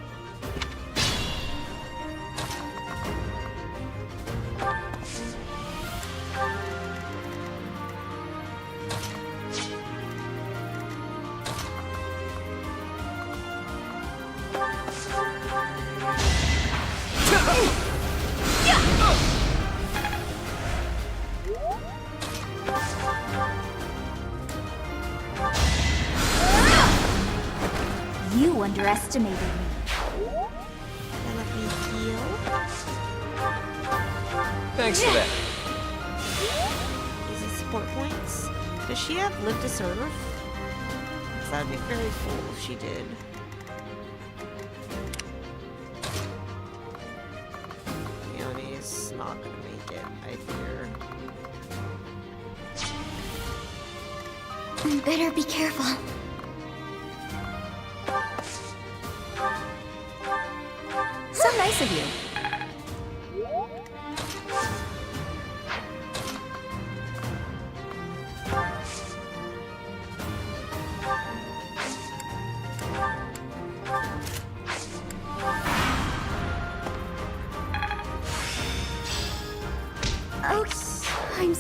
You underestimated me. Now let me heal. Thanks for that. Is it support points? Does she have live to serve? 'Cause that'd be very cool if she did. Leonie's not gonna make it, I fear. Better be careful. So nice of you.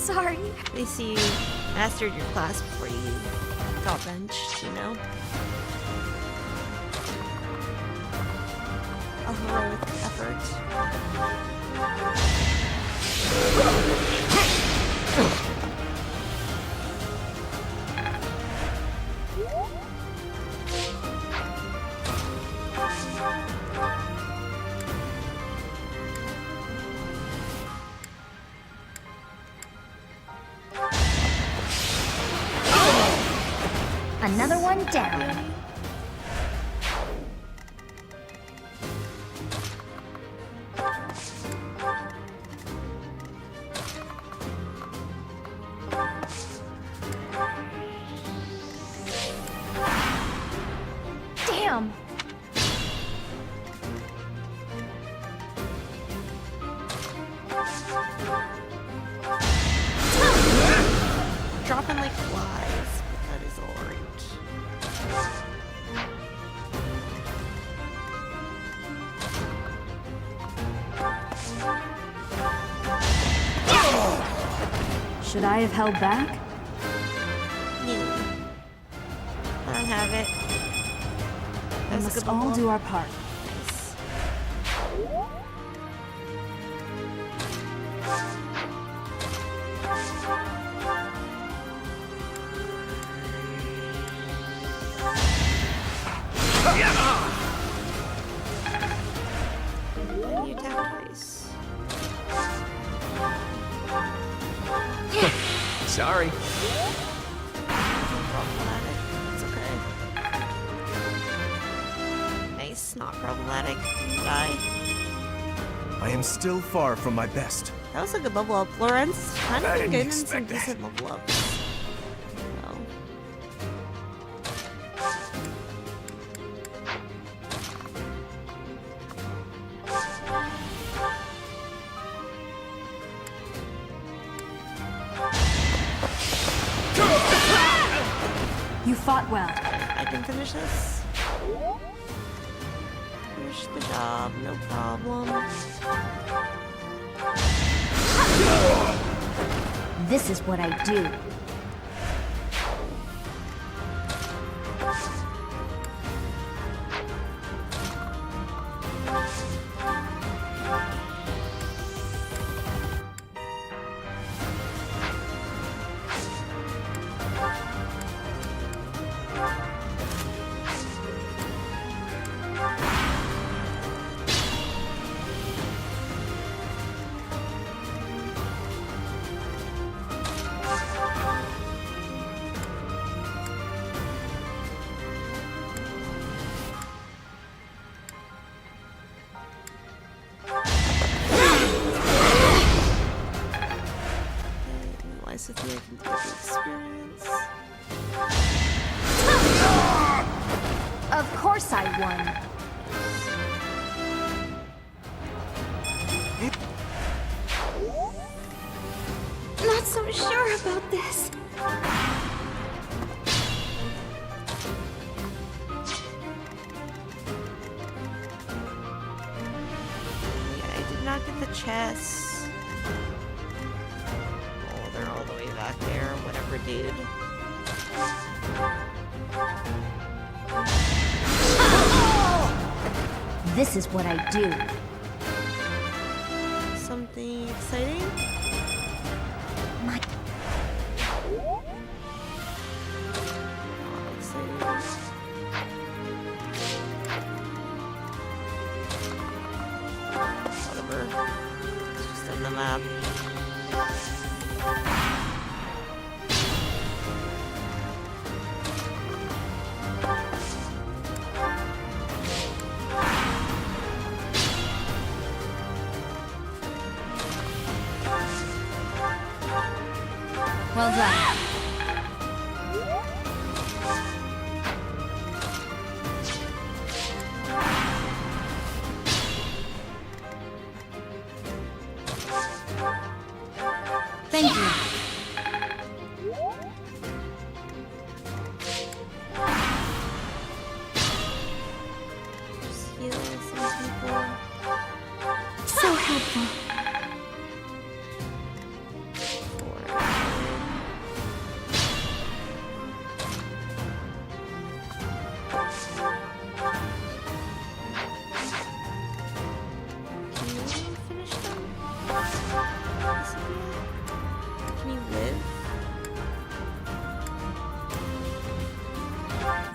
Sorry. At least you mastered your class before you got benched, you know? A heroic effort. Another one down. Damn. Dropping like flies, but that is alright. Should I have held back? No. I don't have it. We That was a must good all level. do our part. Nice. And you attack twice. Sorry. Problematic. It's okay. Nice, not problematic. Die. I am still far from my best. That was a good level up. Lawrence kind I of didn't getting some expect that. decent level ups. So. You fought well. I can finish this. Finish the job, no problem. This is what I do. Lies with me, I can get the experience. Of course I won. Not so sure about this. Yeah, I did not get the chest. Oh, they're all the way back there. Whatever, dude. This is what I do. Something exciting? My Not exciting. Whatever. It's just on the map. Well done.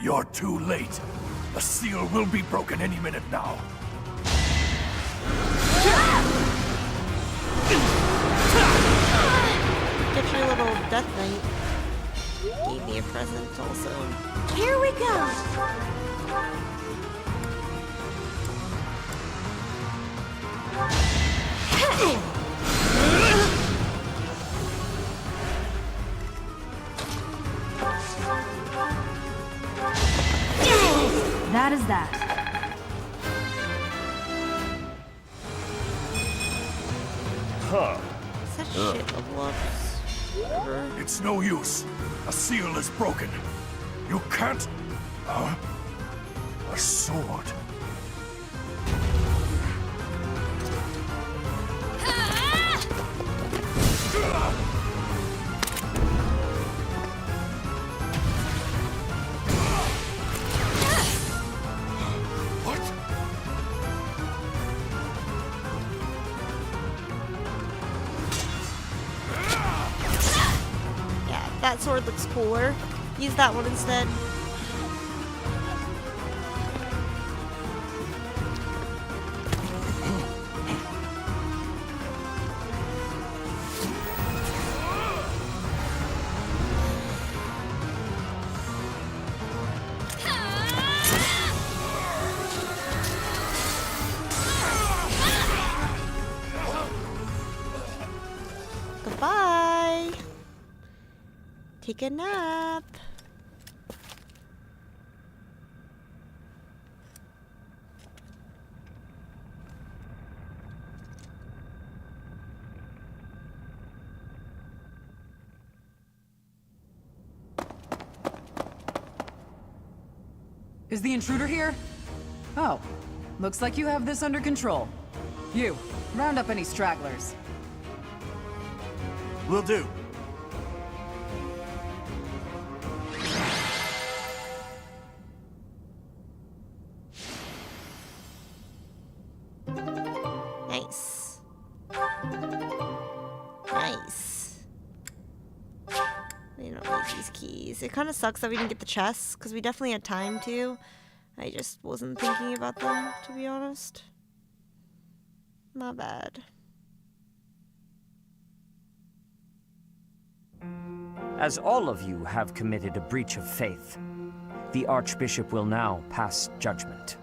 You're too late. The seal will be broken any minute now. Get your little death knight. Gave me a present also. Here we go. That is that. Such shit level ups. Whatever. It's no use. A seal is broken. You can't... A sword. That sword looks cooler. Use that one instead. Goodbye. Take a nap. Is the intruder here? Oh, looks like you have this under control. You, round up any stragglers. Will do. Nice. Nice. We don't need these keys. It kind of sucks that we didn't get the chests, because we definitely had time to. I just wasn't thinking about them, to be honest. My bad. As all of you have committed a breach of faith, the Archbishop will now pass judgment.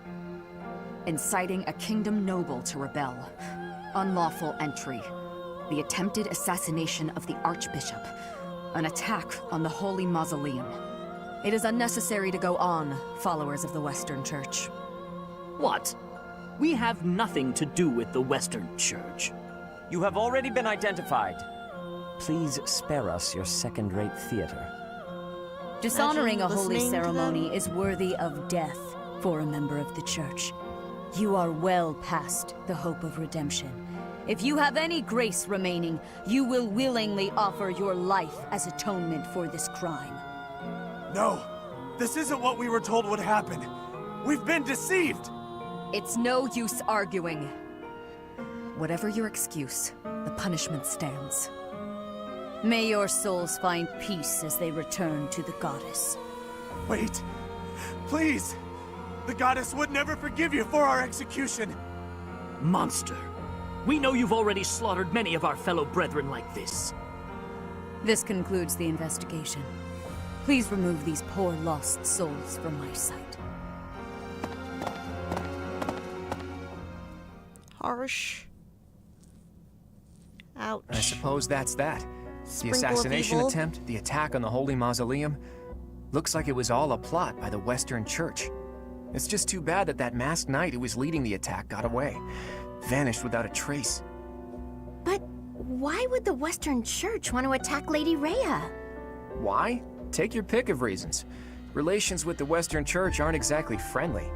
Inciting a kingdom noble to rebel. Unlawful entry. The attempted assassination of the Archbishop. An attack on the Holy Mausoleum. It is unnecessary to go on, followers of the Western Church. What? We have nothing to do with the Western Church. You have already been identified. Please spare us your second-rate theater. Dishonoring a holy listening to ceremony them. is worthy of death for a member of the Church. You are well past the hope of redemption. If you have any grace remaining, you will willingly offer your life as atonement for this crime. No, this isn't what we were told would happen. We've been deceived! It's no use arguing. Whatever your excuse, the punishment stands. May your souls find peace as they return to the goddess. Wait, please! The goddess would never forgive you for our execution! Monster. We know you've already slaughtered many of our fellow brethren like this. This concludes the investigation. Please remove these poor lost souls from my sight. Harsh. Ouch. I suppose that's that. The Sprinkle of assassination evil. attempt, the attack on the Holy Mausoleum. Looks like it was all a plot by the Western Church. It's just too bad that masked knight who was leading the attack got away. Vanished without a trace. But why would the Western Church want to attack Lady Rhea? Why? Take your pick of reasons. Relations with the Western Church aren't exactly friendly.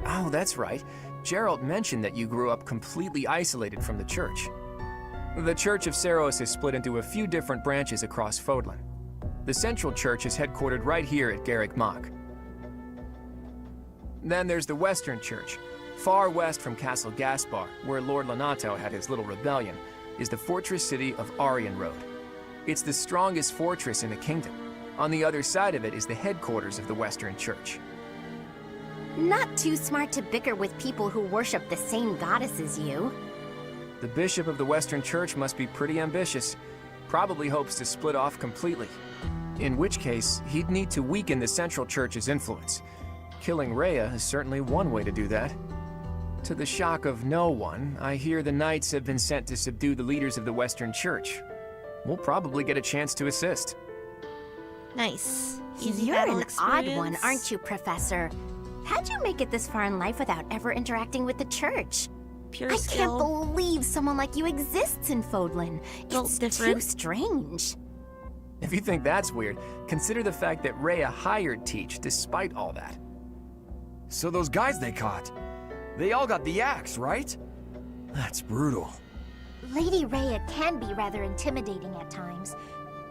Oh, that's right. Gerald mentioned that you grew up completely isolated from the church. The Church of Seros is split into a few different branches across Fodlan. The Central Church is headquartered right here at Garrick Mach. Then there's the Western Church. Far west from Castle Gaspar, where Lord Lonato had his little rebellion, is the fortress city of Arian Road. It's the strongest fortress in the kingdom. On the other side of it is the headquarters of the Western Church. Not too smart to bicker with people who worship the same goddess as you. The bishop of the Western Church must be pretty ambitious. Probably hopes to split off completely. In which case, he'd need to weaken the Central Church's influence. Killing Rhea is certainly one way to do that. To the shock of no one, I hear the Knights have been sent to subdue the leaders of the Western Church. We'll probably get a chance to assist. Nice. Easy You're battle an experience. odd one, aren't you, Professor? How'd you make it this far in life without ever interacting with the church? Pure I skill. can't believe someone like you exists in Fodlan. Built It's different. too strange. If you think that's weird, consider the fact that Rhea hired Teach despite all that. So those guys they caught, they all got the axe, right? That's brutal. Lady Rhea can be rather intimidating at times.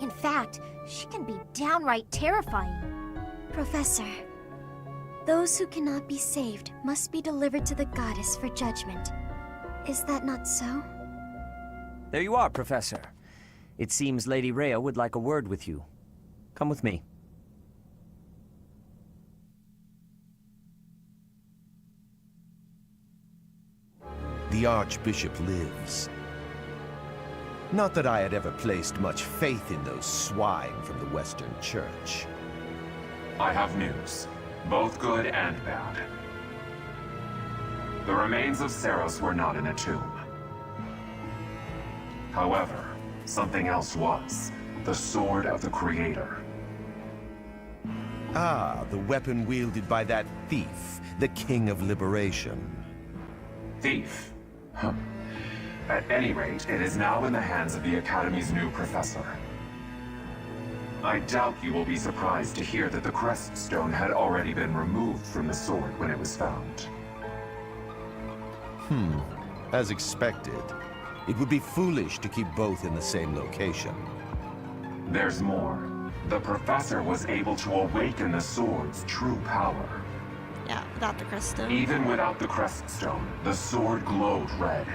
In fact, she can be downright terrifying. Professor, those who cannot be saved must be delivered to the goddess for judgment. Is that not so? There you are, Professor. It seems Lady Rhea would like a word with you. Come with me. The Archbishop lives. Not that I had ever placed much faith in those swine from the Western Church. I have news, both good and bad. The remains of Saros were not in a tomb. However, something else was. The Sword of the Creator. Ah, the weapon wielded by that thief, the King of Liberation. Thief? Huh. At any rate, it is now in the hands of the Academy's new professor. I doubt you will be surprised to hear that the crest stone had already been removed from the sword when it was found. As expected. It would be foolish to keep both in the same location. There's more. The professor was able to awaken the sword's true power. Yeah, without the crest stone. Even without the crest stone, the sword glowed red.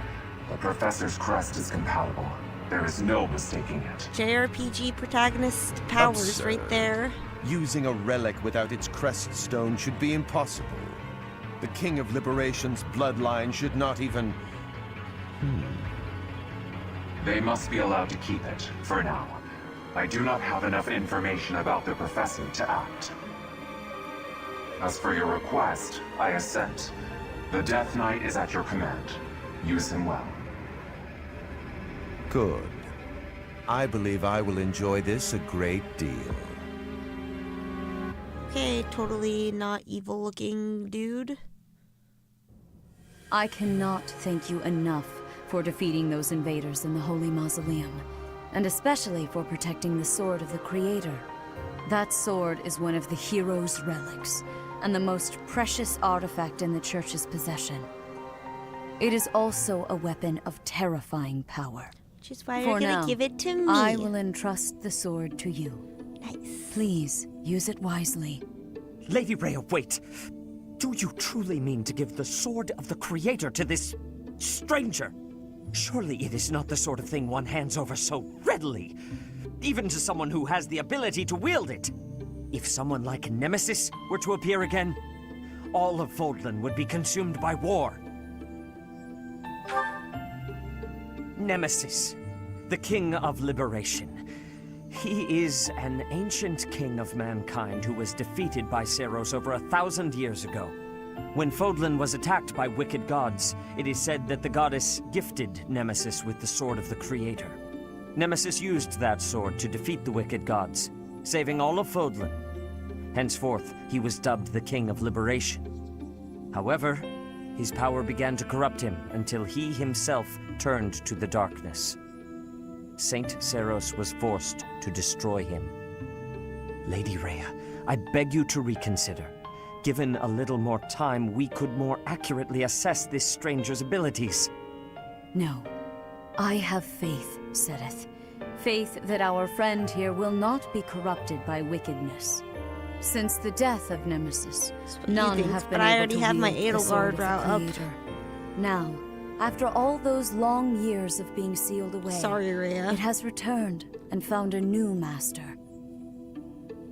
The professor's crest is compatible. There is no mistaking it. JRPG protagonist powers Absurd. right there. Using a relic without its crest stone should be impossible. The King of Liberation's bloodline should not even... They must be allowed to keep it, for now. I do not have enough information about the professor to act. As for your request, I assent. The Death Knight is at your command. Use him well. Good. I believe I will enjoy this a great deal. Okay, totally not evil looking dude. I cannot thank you enough for defeating those invaders in the Holy Mausoleum, and especially for protecting the Sword of the Creator. That sword is one of the hero's relics, and the most precious artifact in the Church's possession. It is also a weapon of terrifying power. Which is why For you're gonna now, give it to me. I will entrust the sword to you. Nice. Please, use it wisely. Lady Rhea, wait! Do you truly mean to give the Sword of the Creator to this stranger? Surely it is not the sort of thing one hands over so readily, even to someone who has the ability to wield it. If someone like Nemesis were to appear again, all of Fodlan would be consumed by war. Nemesis, the King of Liberation. He is an ancient king of mankind who was defeated by Saros over 1,000 years ago. When Fodlan was attacked by wicked gods, it is said that the goddess gifted Nemesis with the Sword of the Creator. Nemesis used that sword to defeat the wicked gods, saving all of Fodlan. Henceforth, he was dubbed the King of Liberation. However, his power began to corrupt him until he himself turned to the darkness. Saint Saros was forced to destroy him. Lady Rhea, I beg you to reconsider. Given a little more time, we could more accurately assess this stranger's abilities. No. I have faith, Sereth. Faith that our friend here will not be corrupted by wickedness. Since the death of Nemesis, none have been but I able already to have my wield the Sword Edelgard of the route up. Creator. Now, After all those long years of being sealed away, Sorry, Rhea. it has returned and found a new master.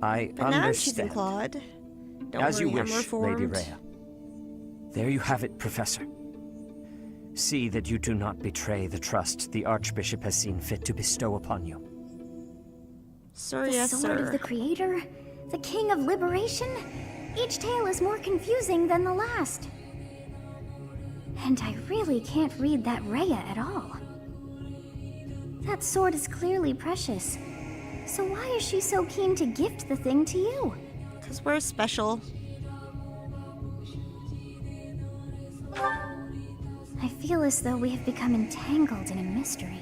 I But now I'm choosing understand. Claude. Don't As worry, you I'm wish, reformed. Lady Rhea. There you have it, Professor. See that you do not betray the trust the Archbishop has seen fit to bestow upon you. Sir, The yes, sword sir. of the Creator? The King of Liberation? Each tale is more confusing than the last. And I really can't read that Rhea at all. That sword is clearly precious. So why is she so keen to gift the thing to you? Because we're special. I feel as though we have become entangled in a mystery.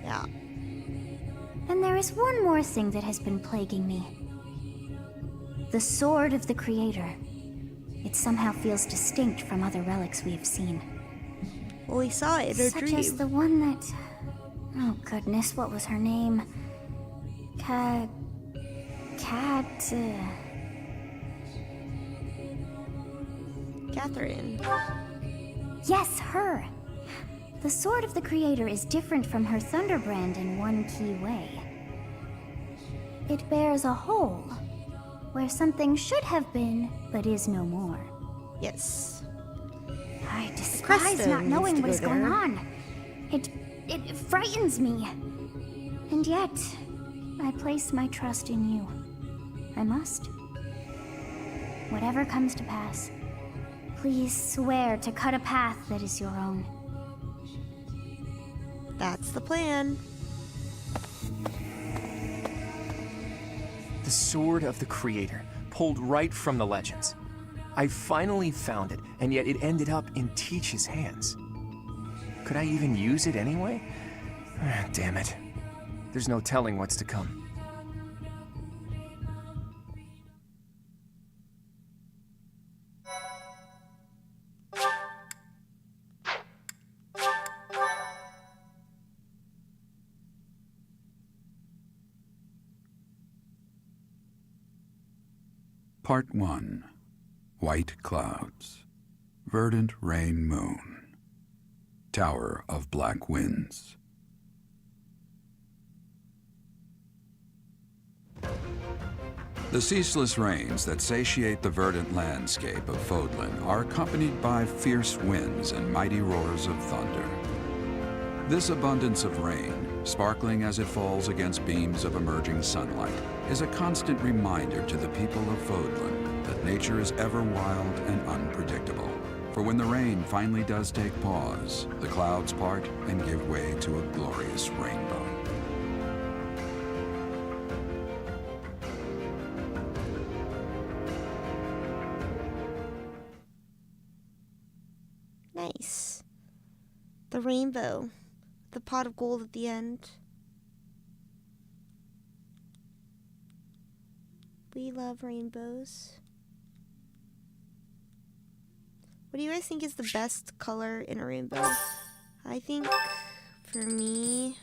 Yeah. And there is one more thing that has been plaguing me. The sword of the Creator. It somehow feels distinct from other relics we have seen. Well, we saw it in a Such dream. as the one that... Oh goodness, what was her name? Catherine. Yes, her! The sword of the Creator is different from her Thunderbrand in one key way. It bears a hole, where something should have been, but is no more. Yes. I despise not knowing what is going there. on. It frightens me. And yet, I place my trust in you. I must. Whatever comes to pass, please swear to cut a path that is your own. That's the plan. The Sword of the Creator, pulled right from the legends. I finally found it, and yet it ended up in Teach's hands. Could I even use it anyway? Damn it. There's no telling what's to come. Part 1. White Clouds. Verdant Rain Moon. Tower of Black Winds. The ceaseless rains that satiate the verdant landscape of Fodlan are accompanied by fierce winds and mighty roars of thunder. This abundance of rain, sparkling as it falls against beams of emerging sunlight, is a constant reminder to the people of Fodlan that nature is ever wild and unpredictable. For when the rain finally does take pause, the clouds part and give way to a glorious rainbow. Nice. The rainbow. The pot of gold at the end. We love rainbows. What do you guys think is the best color in a rainbow? I think, for me,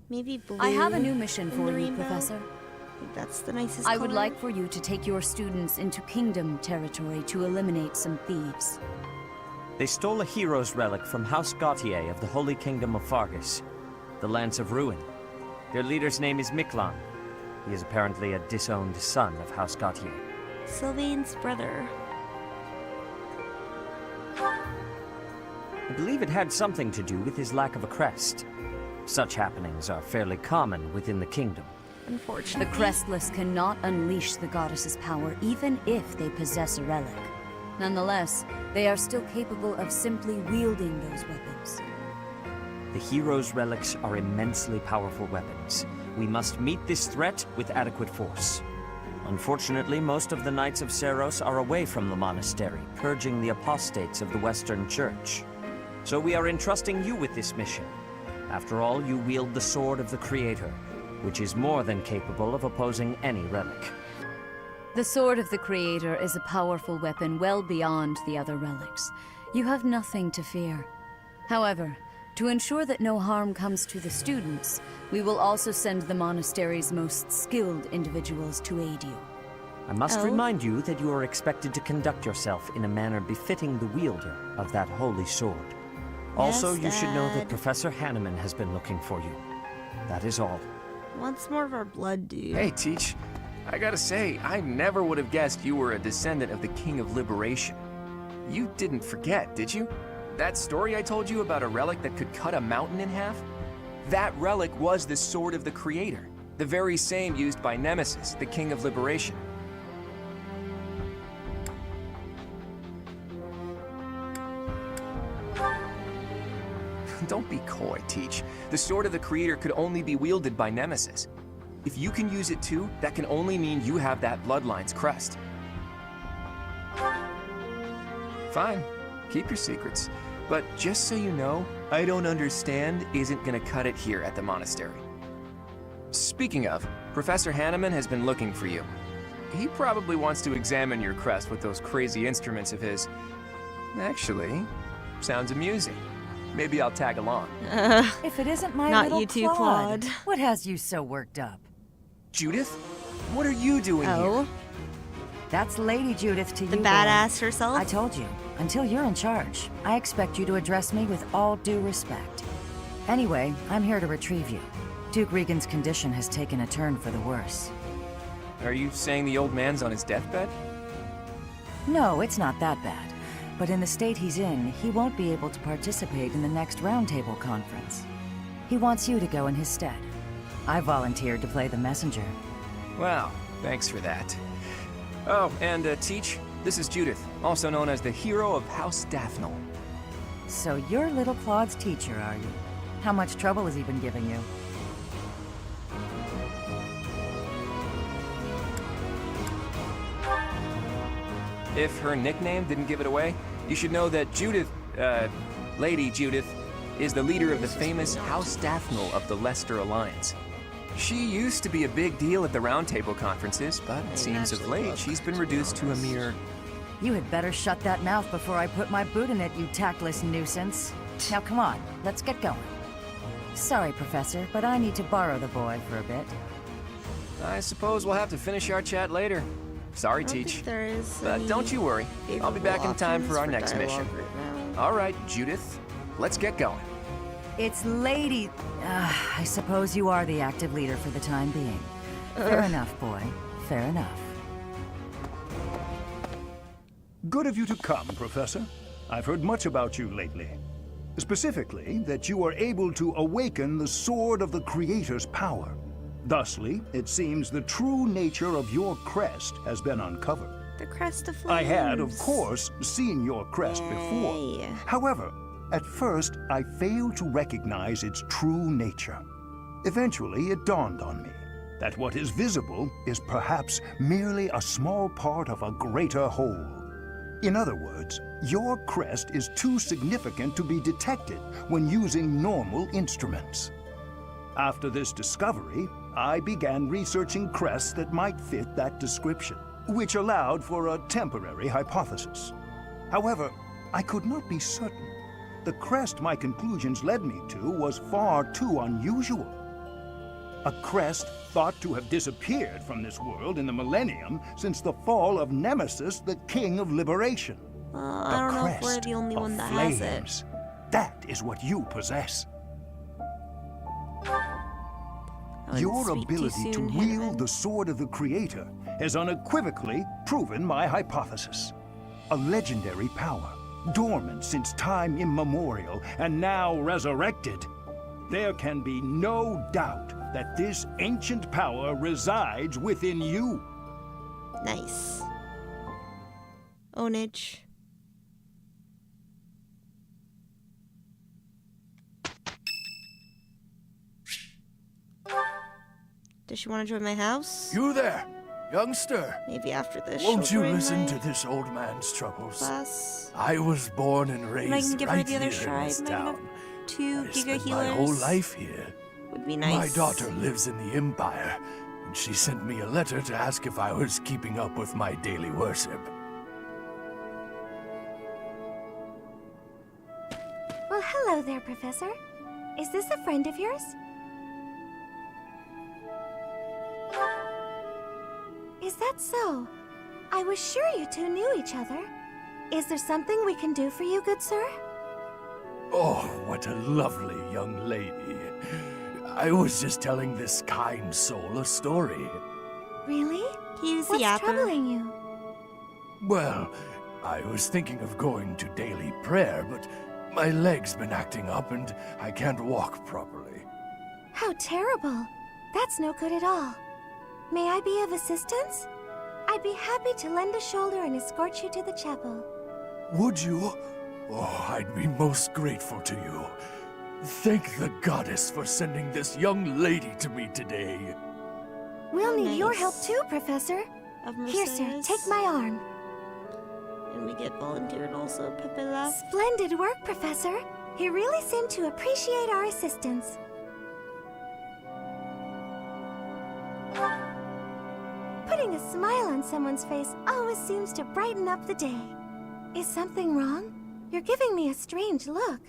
maybe blue. I have a new mission in for the you, rainbow. Professor. I think that's the nicest I would color. like for you to take your students into Kingdom territory to eliminate some thieves. They stole a hero's relic from House Gautier of the Holy Kingdom of Fargus, the Lance of Ruin. Their leader's name is Miklan. He is apparently a disowned son of House Gautier. Sylvain's brother. I believe it had something to do with his lack of a crest. Such happenings are fairly common within the kingdom. Unfortunately. The Crestless cannot unleash the goddess's power even if they possess a relic. Nonetheless, they are still capable of simply wielding those weapons. The hero's relics are immensely powerful weapons. We must meet this threat with adequate force. Unfortunately, most of the Knights of Seros are away from the monastery, purging the apostates of the Western Church. So we are entrusting you with this mission. After all, you wield the Sword of the Creator, which is more than capable of opposing any relic. The Sword of the Creator is a powerful weapon well beyond the other relics. You have nothing to fear. However, to ensure that no harm comes to the students, we will also send the monastery's most skilled individuals to aid you. I must Oh. remind you that you are expected to conduct yourself in a manner befitting the wielder of that holy sword. Also, Yes, you should know that Dad. Professor Hanneman has been looking for you. That is all. Wants more of our blood, dude. Hey, Teach. I gotta say, I never would have guessed you were a descendant of the King of Liberation. You didn't forget, did you? That story I told you about a relic that could cut a mountain in half? That relic was the Sword of the Creator, the very same used by Nemesis, the King of Liberation. Don't be coy, Teach. The Sword of the Creator could only be wielded by Nemesis. If you can use it too, that can only mean you have that Bloodline's crest. Fine, keep your secrets. But just so you know, I don't understand isn't gonna cut it here at the monastery. Speaking of, Professor Hanneman has been looking for you. He probably wants to examine your crest with those crazy instruments of his. Actually, sounds amusing. Maybe I'll tag along. If it isn't my Not little you too, Claude, Claude. what has you so worked up? Judith? What are you doing Oh. here? That's Lady Judith to The you, boy. badass herself? I told you, until you're in charge, I expect you to address me with all due respect. Anyway, I'm here to retrieve you. Duke Regan's condition has taken a turn for the worse. Are you saying the old man's on his deathbed? No, it's not that bad. But in the state he's in, he won't be able to participate in the next roundtable conference. He wants you to go in his stead. I volunteered to play the messenger. Well, thanks for that. Oh, and Teach, this is Judith, also known as the hero of House Dathnel. So you're little Claude's teacher, are you? How much trouble has he been giving you? If her nickname didn't give it away, you should know that Judith, Lady Judith, is the leader of the famous House Dathnel of the Leicester Alliance. She used to be a big deal at the roundtable conferences, but it seems of late she's been reduced to a mere... You had better shut that mouth before I put my boot in it, you tactless nuisance. Now come on, let's get going. Sorry, Professor, but I need to borrow the boy for a bit. I suppose we'll have to finish our chat later. Sorry, Teach. There is But don't you worry, I'll be back in time for our next mission. All right, Judith, let's get going. It's Lady... I suppose you are the active leader for the time being. Fair enough, boy. Fair enough. Good of you to come, Professor. I've heard much about you lately. Specifically, that you are able to awaken the Sword of the Creator's power. Thusly, it seems the true nature of your crest has been uncovered. The crest of flames. I had, of course, seen your crest before. However, at first, I failed to recognize its true nature. Eventually, it dawned on me that what is visible is perhaps merely a small part of a greater whole. In other words, your crest is too significant to be detected when using normal instruments. After this discovery, I began researching crests that might fit that description, which allowed for a temporary hypothesis. However, I could not be certain. The crest my conclusions led me to was far too unusual. A crest thought to have disappeared from this world in the millennium since the fall of Nemesis, the King of Liberation. I don't know if we're the only one that has it. Flames. That is what you possess. Your ability to wield the Sword of the Creator has unequivocally proven my hypothesis. A legendary power, dormant since time immemorial and now resurrected. There can be no doubt that this ancient power resides within you. Nice. Ownage. Does she want to join my house? You there, youngster. Maybe after this. Won't she'll you join listen my to this old man's troubles? class. I was born and And I raised can give her right the other here in shrine. this Maybe have town. 2 I giga spent healers. my whole life here. Would be My nice. daughter lives in the Empire, and she sent me a letter to ask if I was keeping up with my daily worship. Well, hello there, Professor. Is this a friend of yours? Is Is that so? I was sure you two knew each other. Is there something we can do for you, good sir? Oh, what a lovely young lady. I was just telling this kind soul a story. Really? He's What's yapper. troubling you? Well, I was thinking of going to daily prayer, but my leg's been acting up and I can't walk properly. How terrible. That's no good at all. May I be of assistance? I'd be happy to lend a shoulder and escort you to the chapel. Would you? Oh, I'd be most grateful to you. Thank the goddess for sending this young lady to me today. We'll need your nice. help too, Professor. Here, sir, take my arm. And we get volunteered also, Pipilla. Splendid work, Professor. He really seemed to appreciate our assistance. Putting a smile on someone's face always seems to brighten up the day. Is something wrong? You're giving me a strange look.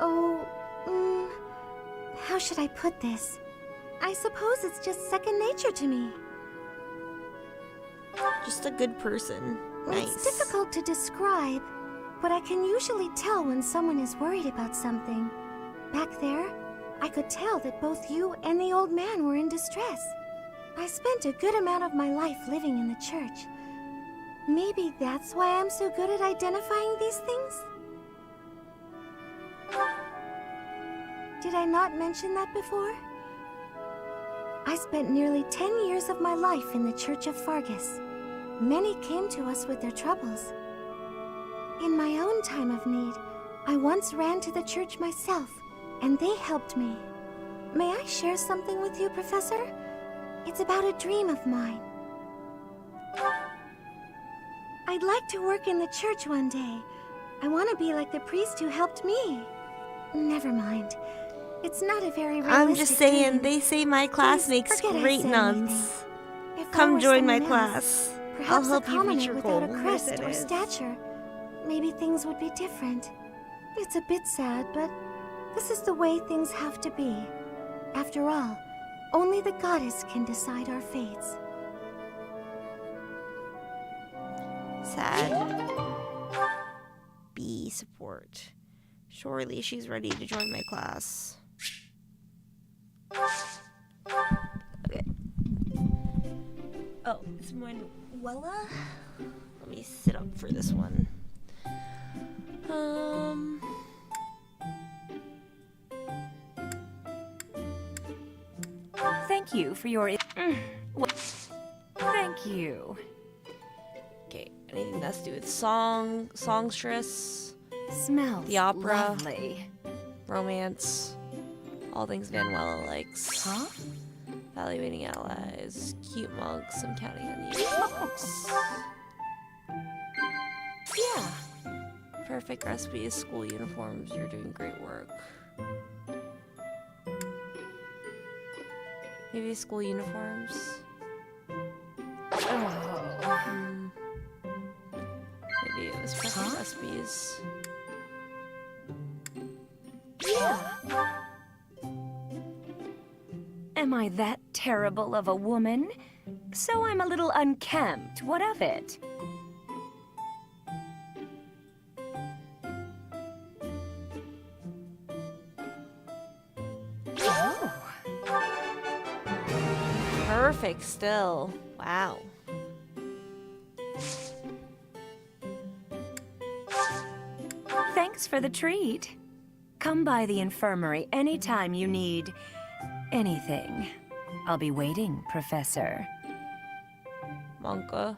Oh, how should I put this? I suppose it's just second nature to me. Just a good person. Nice. It's difficult to describe, but I can usually tell when someone is worried about something. Back there, I could tell that both you and the old man were in distress. I spent a good amount of my life living in the church. Maybe that's why I'm so good at identifying these things? Did I not mention that before? I spent nearly 10 years of my life in the Church of Fargus. Many came to us with their troubles. In my own time of need, I once ran to the church myself, and they helped me. May I share something with you, Professor? It's about a dream of mine. I'd like to work in the church one day. I want to be like the priest who helped me. Never mind. It's not a very realistic I'm just saying, dream. they say my class Please makes forget I great said nuns. anything. If I Come were join my someone else, class. I'll perhaps help a you reach commoner your without goal. a crest Yes, it or is. stature. Maybe things would be different. It's a bit sad, but this is the way things have to be. After all, only the goddess can decide our fates. Sad. B support. Surely she's ready to join my class. Okay. Oh, it's Manuela? Let me sit up for this one. Thank you for your... Thank you. Okay, anything that's to do with songstress, Smells the opera, lovely. romance, all things Manuela likes. Huh? Evaluating allies, cute monks, I'm counting on you. Monks. Yeah. Perfect recipes, school uniforms, you're doing great work. Maybe school uniforms? Maybe it was perfect recipes. Yeah. Am I that terrible of a woman? So I'm a little unkempt. What of it? Perfect still. Wow. Thanks for the treat. Come by the infirmary anytime you need anything. I'll be waiting, Professor. Monka.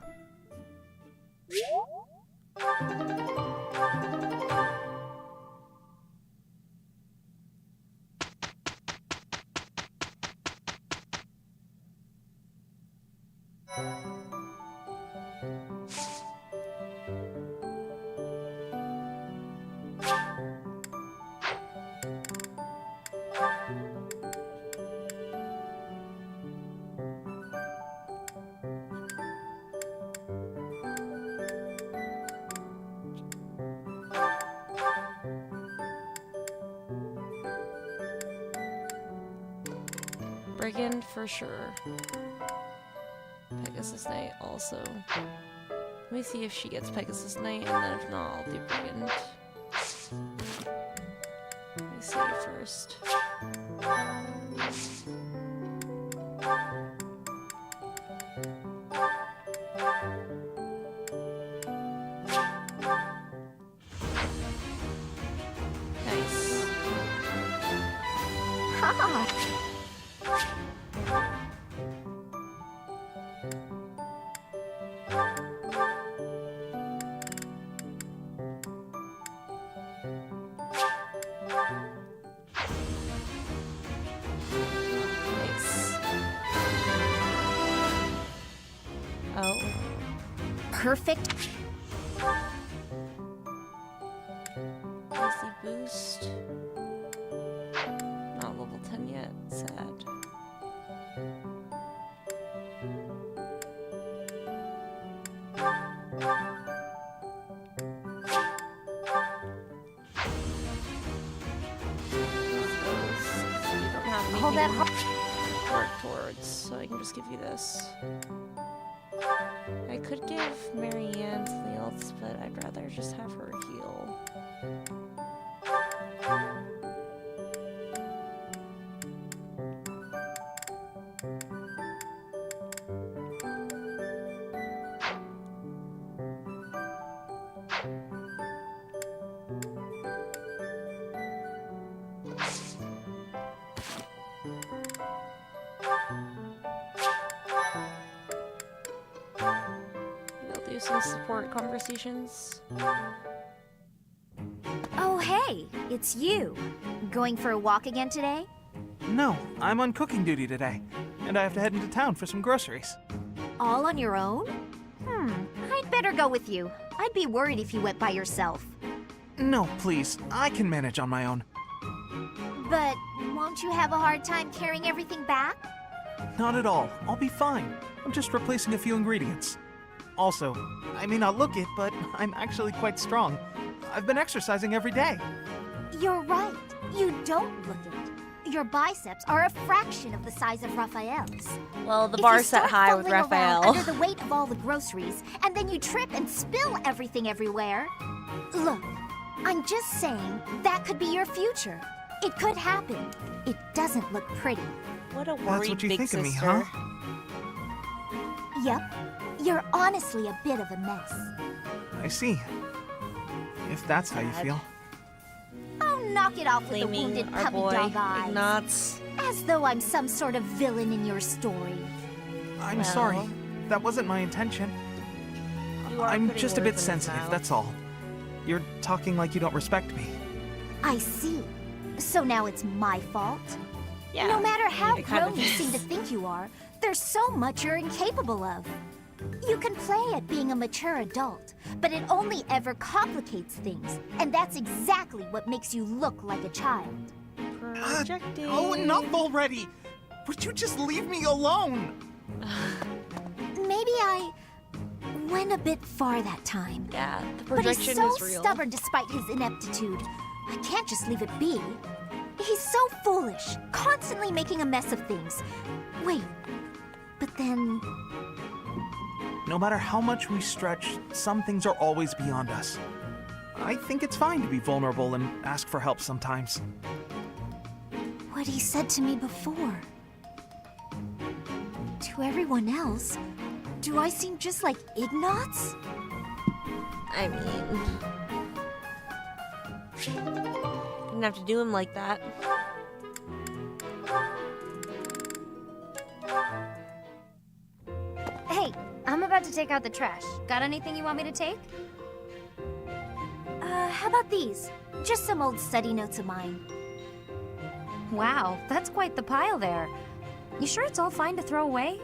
Brigand for sure. Pegasus Knight also. Let me see if she gets Pegasus Knight, and then if not, I'll do Brigand. Let me see first. Nice. Ha! Nice. Oh. Perfect. AC boost. Not level 10 yet. Sad. Hold that work towards, so I can just give you this. I could give Marianne something else, but I'd rather just have her heal. I'll do some support conversations. Oh, hey, it's you. Going for a walk again today? No, I'm on cooking duty today, and I have to head into town for some groceries. All on your own? I'd better go with you. I'd be worried if you went by yourself. No, please, I can manage on my own. But won't you have a hard time carrying everything back? Not at all. I'll be fine. I'm just replacing a few ingredients. Also, I may not look it, but I'm actually quite strong. I've been exercising every day. You're right. You don't look it. Your biceps are a fraction of the size of Raphael's. Well, the If bar's you set start high with fumbling around Raphael. under the weight of all the groceries, and then you trip and spill everything everywhere. Look, I'm just saying that could be your future. It could happen. It doesn't look pretty. What a That's worried what you big think of me, sister. huh? Yep. You're honestly a bit of a mess. I see. If that's how you feel. Oh, knock it off with the Blaming wounded our puppy boy, dog eyes. Ignatz. As though I'm some sort of villain in your story. I'm Well. sorry. That wasn't my intention. You are I'm putting just a words bit in his sensitive, mouth. that's all. You're talking like you don't respect me. I see. So now it's my fault? Yeah, No matter how it kind grown of you is. seem to think you are, there's so much you're incapable of. You can play at being a mature adult, but it only ever complicates things, and that's exactly what makes you look like a child. Projecting. Oh, enough already! Would you just leave me alone? Maybe I went a bit far that time. Yeah, the But he's projection so is real. stubborn despite his ineptitude. I can't just leave it be. He's so foolish, constantly making a mess of things. Wait, but then... No matter how much we stretch, some things are always beyond us. I think it's fine to be vulnerable and ask for help sometimes. what he said to me before. To everyone else, do I seem just like Ignatz? I mean... Didn't have to do him like that. Hey, I'm about to take out the trash. Got anything you want me to take? How about these? Just some old study notes of mine. Wow, that's quite the pile there. You sure it's all fine to throw away?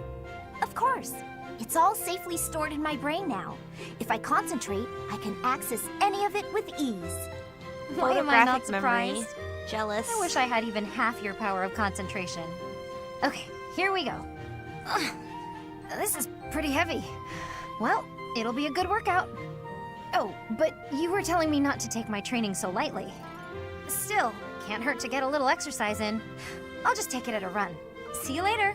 Of course. It's all safely stored in my brain now. If I concentrate, I can access any of it with ease. Why am I not Photographic memory. surprised? Jealous. I wish I had even half your power of concentration. Okay, here we go. Ugh, this is pretty heavy. Well, it'll be a good workout. Oh, but you were telling me not to take my training so lightly. Still, can't hurt to get a little exercise in. I'll just take it at a run. See you later.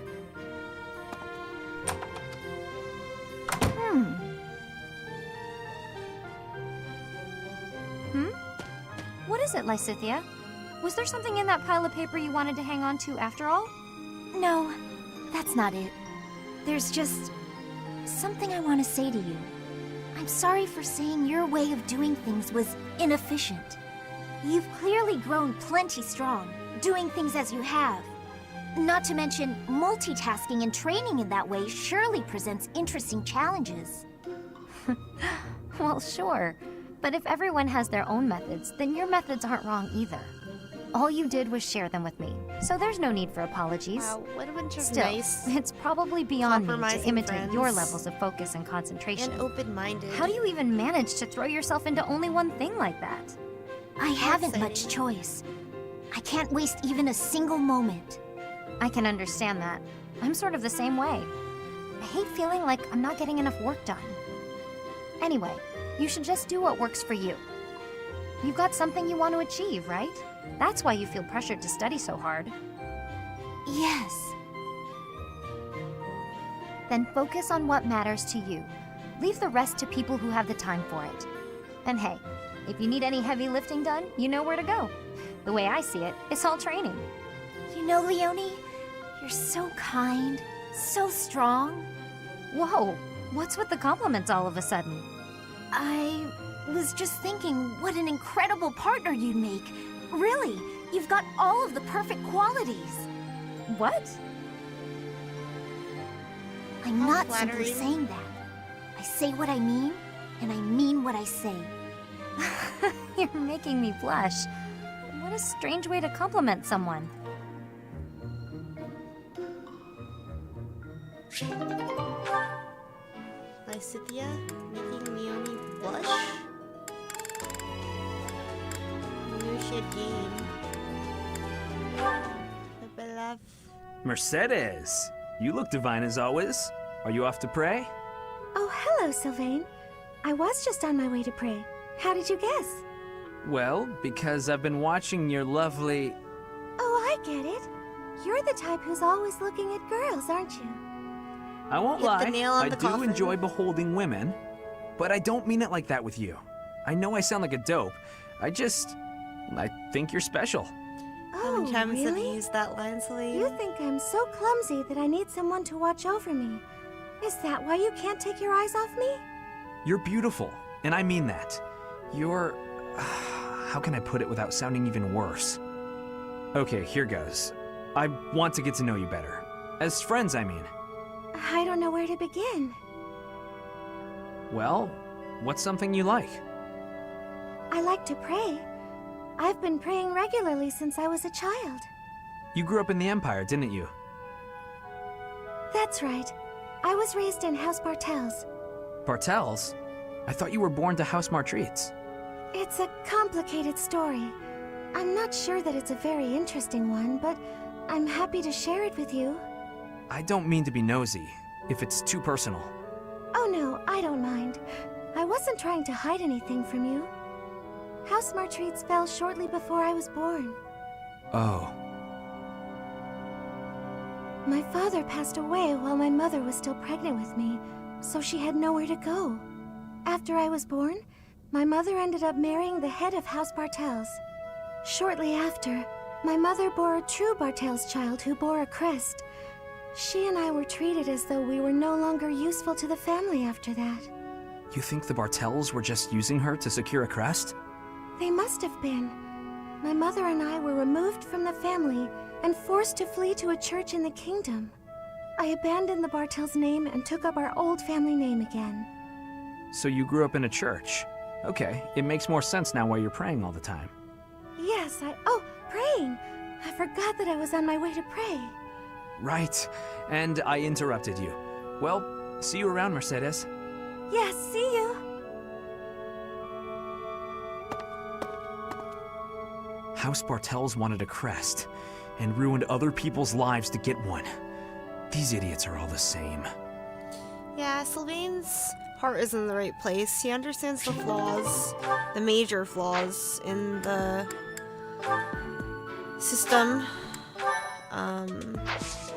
What is it, Lysithia? Was there something in that pile of paper you wanted to hang on to after all? No, that's not it. There's just something I want to say to you. I'm sorry for saying your way of doing things was inefficient. You've clearly grown plenty strong, doing things as you have. Not to mention, multitasking and training in that way surely presents interesting challenges. Well, sure. But if everyone has their own methods, then your methods aren't wrong either. All you did was share them with me, so there's no need for apologies. Wow, what a bunch of Still, nice, it's probably beyond me to compromising imitate your friends. levels of focus and concentration. And open-minded. How do you even manage to throw yourself into only one thing like that? I haven't much choice. I can't waste even a single moment. I can understand that. I'm sort of the same way. I hate feeling like I'm not getting enough work done. Anyway, you should just do what works for you. You've got something you want to achieve, right? That's why you feel pressured to study so hard. Yes. Then focus on what matters to you. Leave the rest to people who have the time for it. And hey, if you need any heavy lifting done, you know where to go. The way I see it, it's all training. You know, Leonie, you're so kind, so strong. Whoa, what's with the compliments all of a sudden? I was just thinking what an incredible partner you'd make. Really, you've got all of the perfect qualities. What? I'm not simply saying that. I say what I mean, and I mean what I say. You're making me blush. What a strange way to compliment someone. Lysithia making Leonie blush? New shit game. Beloved. Mercedes, you look divine as always. Are you off to pray? Oh, hello, Sylvain. I was just on my way to pray. How did you guess? Well, because I've been watching your lovely... Oh, I get it. You're the type who's always looking at girls, aren't you? I won't Hit the lie, nail on I the do coffin. enjoy beholding women, but I don't mean it like that with you. I know I sound like a dope. I think you're special. How many times have you really? used that line, Celine? You think I'm so clumsy that I need someone to watch over me. Is that why you can't take your eyes off me? You're beautiful, and I mean that. You're... how can I put it without sounding even worse? Okay, here goes. I want to get to know you better. As friends, I mean. I don't know where to begin. Well, what's something you like? I like to pray. I've been praying regularly since I was a child. You grew up in the Empire, didn't you? That's right. I was raised in House Bartels. Bartels? I thought you were born to House Martreats. It's a complicated story. I'm not sure that it's a very interesting one, but I'm happy to share it with you. I don't mean to be nosy, if it's too personal. Oh no, I don't mind. I wasn't trying to hide anything from you. House Martreats fell shortly before I was born. Oh. My father passed away while my mother was still pregnant with me, so she had nowhere to go. After I was born, my mother ended up marrying the head of House Bartels. Shortly after, my mother bore a true Bartels child who bore a crest. She and I were treated as though we were no longer useful to the family after that. You think the Bartels were just using her to secure a crest? They must have been. My mother and I were removed from the family and forced to flee to a church in the kingdom. I abandoned the Bartels name and took up our old family name again. So you grew up in a church. Okay, it makes more sense now why you're praying all the time. Yes, Oh, praying! I forgot that I was on my way to pray. Right, and I interrupted you. Well, see you around, Mercedes. Yes, see you! House Bartels wanted a crest, and ruined other people's lives to get one. These idiots are all the same. Yeah, Sylvain's heart is in the right place. He understands the flaws, the major flaws in the system.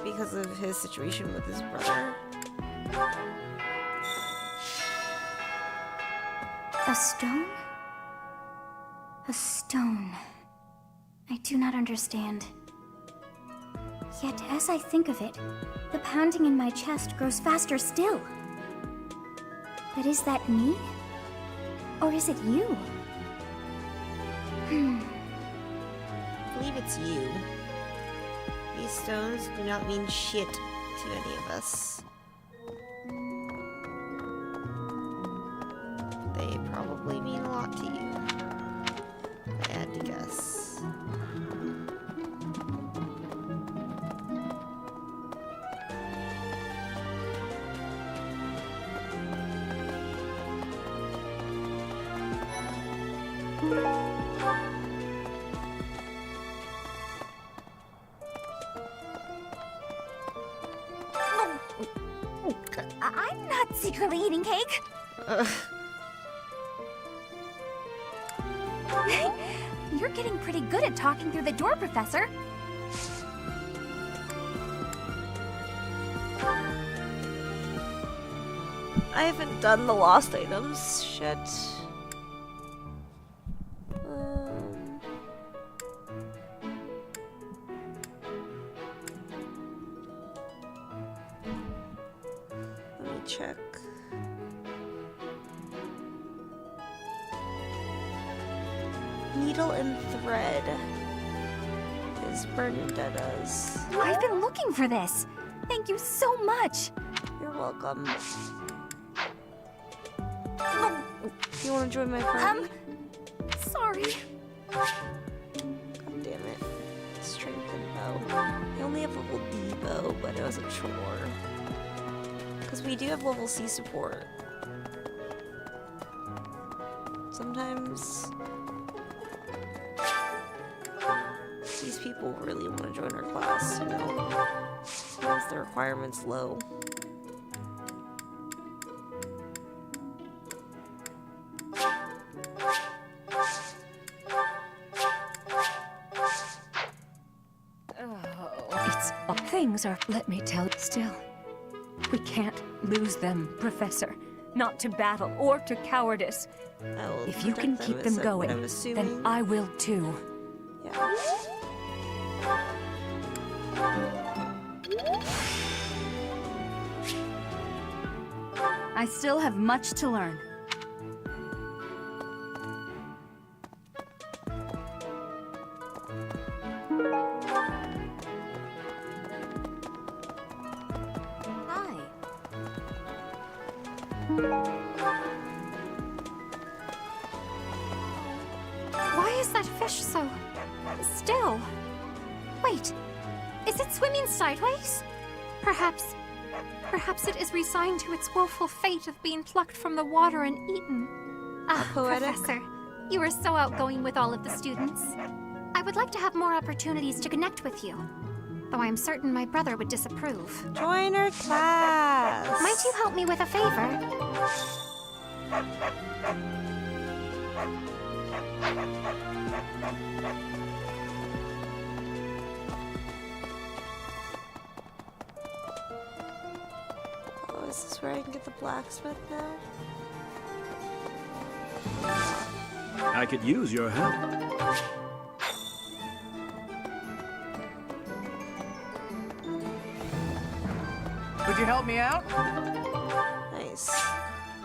because of his situation with his brother. A stone? A stone. I do not understand. Yet, as I think of it, the pounding in my chest grows faster still. But is that me? Or is it you? I believe it's you. These stones do not mean shit to any of us. They probably mean a lot to you. I had to guess. I'm not secretly eating cake. You're getting pretty good at talking through the door, Professor. I haven't done the lost items. Shit. Let me check. Needle and thread is Bernadette's. I've been looking for this. Thank you so much. You're welcome. You want to join my party? Sorry. God damn it. Strength and bow. I only have level D bow, but it wasn't sure. Because we do have level C support. Sometimes these people really want to join our class, you know? Because the requirement's low. Things are, let me tell you, still. We can't lose them, Professor. Not to battle or to cowardice. If you can keep them going, then I will too. Yeah. I still have much to learn. Why is that fish so still? Wait, is it swimming sideways? Perhaps it is resigned to its woeful fate of being plucked from the water and eaten. Ah, poetic. Professor, you are so outgoing with all of the students. I would like to have more opportunities to connect with you, though I am certain my brother would disapprove. Join our class. Might you help me with a favor? Oh, is this where I can get the blacksmith now? I could use your help. Could you help me out? Nice.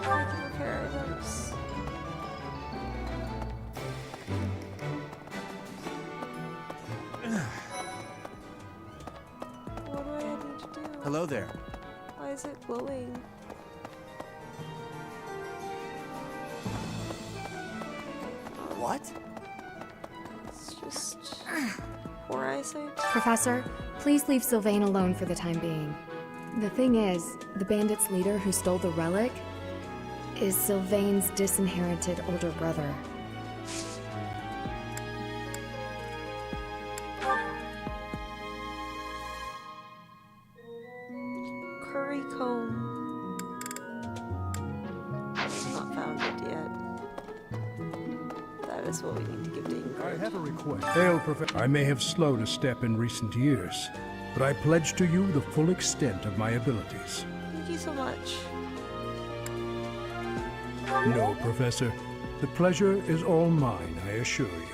I can repair items. What do I need to do? Hello there. Why is it glowing? What? It's just poor eyesight. Professor, please leave Sylvain alone for the time being. The thing is, the bandits' leader who stole the relic is Sylvain's disinherited older brother. Curry comb. Not found it yet. That is what we need to give to Ingrid. I have a request. Hail, Professor. I may have slowed a step in recent years, but I pledge to you the full extent of my abilities. Thank you so much. No, Professor. The pleasure is all mine, I assure you.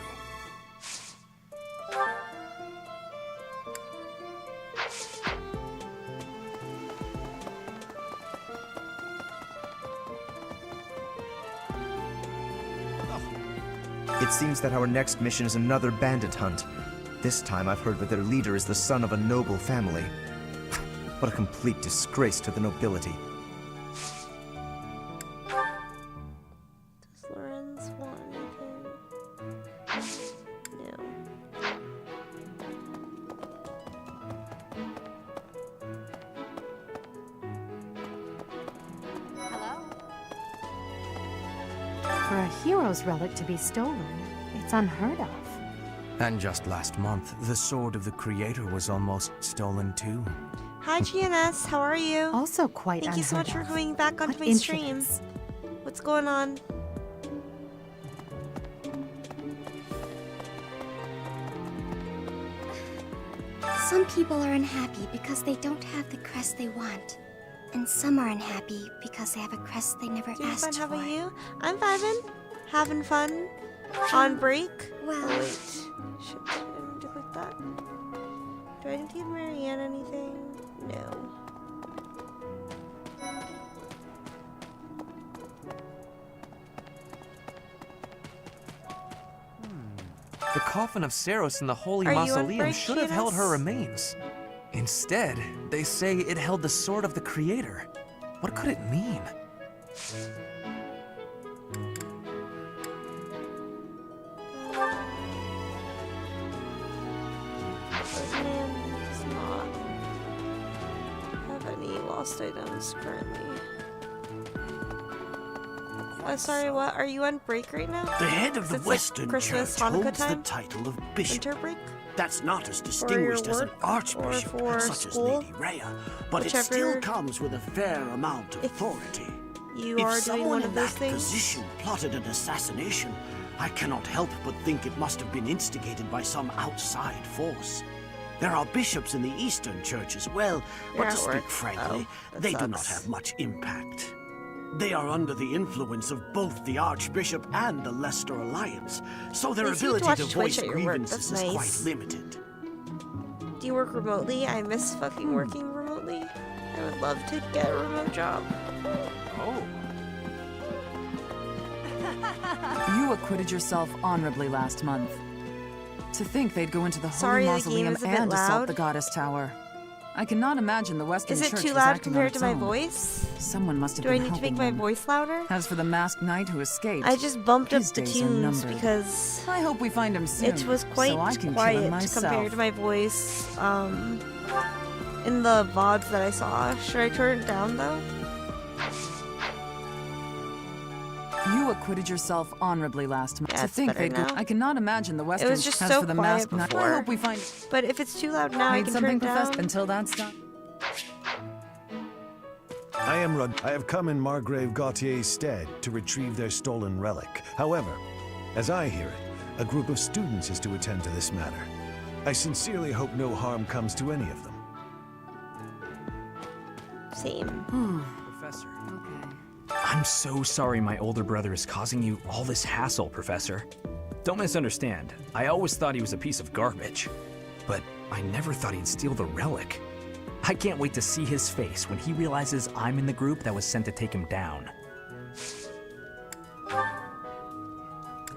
It seems that our next mission is another bandit hunt. This time I've heard that their leader is the son of a noble family. What a complete disgrace to the nobility. Does Lorenz want anything? No. For a hero's relic to be stolen, it's unheard of. And just last month, the sword of the creator was almost stolen too. Hi GNS, how are you? Also quite Thank you so much for coming back onto What my stream. incidents? What's going on? Some people are unhappy because they don't have the crest they want. And some are unhappy because they have a crest they never Doing fine, asked how for. about you? I'm vibing. Having fun. On break. Well... Oh, wait. Shit, I didn't mean to click that. Do I need to give Marianne anything? No. The coffin of Saros in the Holy Are you on Mausoleum break, should have held her Giannis? remains. Instead, they say it held the sword of the creator. What could it mean? Man does not have any lost items currently. Sorry, what? Are you on break right now? The head of the It's Western like Christmas, Church Hanukkah holds the time? title of bishop. Winter break? That's not as For your distinguished as an work archbishop, or for such school? as Lady Rhea, but Whichever it still comes with a fair amount of authority. You if are doing someone one in of those that things? position plotted an assassination, I cannot help but think it must have been instigated by some outside force. There are bishops in the Eastern Church as well, You're but to at speak work. frankly, Oh, that they do not sucks. have much impact. They are under the influence of both the Archbishop and the Leicester Alliance, so their Nice of you to ability watch to Twitch voice at your work. grievances That's is nice. quite limited. Do you work remotely? I miss fucking working remotely. I would love to get a remote job. Oh. You acquitted yourself honorably last month. To think they'd go into the Sorry, Holy the game Mausoleum is a bit and assault loud. the Goddess Tower. I cannot imagine the Western Is it Church too was loud acting compared on to its my own. voice? Someone must have Do I been need to make helping my them. voice louder? As for the masked knight who escaped, I just bumped up his the days are tunes numbered. because I hope we find him soon. it was quite so I can kill him quiet myself. compared to my voice in the VODs that I saw. Should I turn it down though? You acquitted yourself honorably last month. Yeah, To it's think better they'd go. now. I cannot imagine the It Western. was just as so for the quiet masked knight, before. I hope we find. But if it's too loud now, I Need can something, turn it Professor? down. Until that's done. I am Rud. I have come in Margrave Gautier's stead to retrieve their stolen relic. However, as I hear it, a group of students is to attend to this matter. I sincerely hope no harm comes to any of them. Same. Professor. I'm so sorry my older brother is causing you all this hassle, Professor. Don't misunderstand. I always thought he was a piece of garbage. But I never thought he'd steal the relic. I can't wait to see his face when he realizes I'm in the group that was sent to take him down.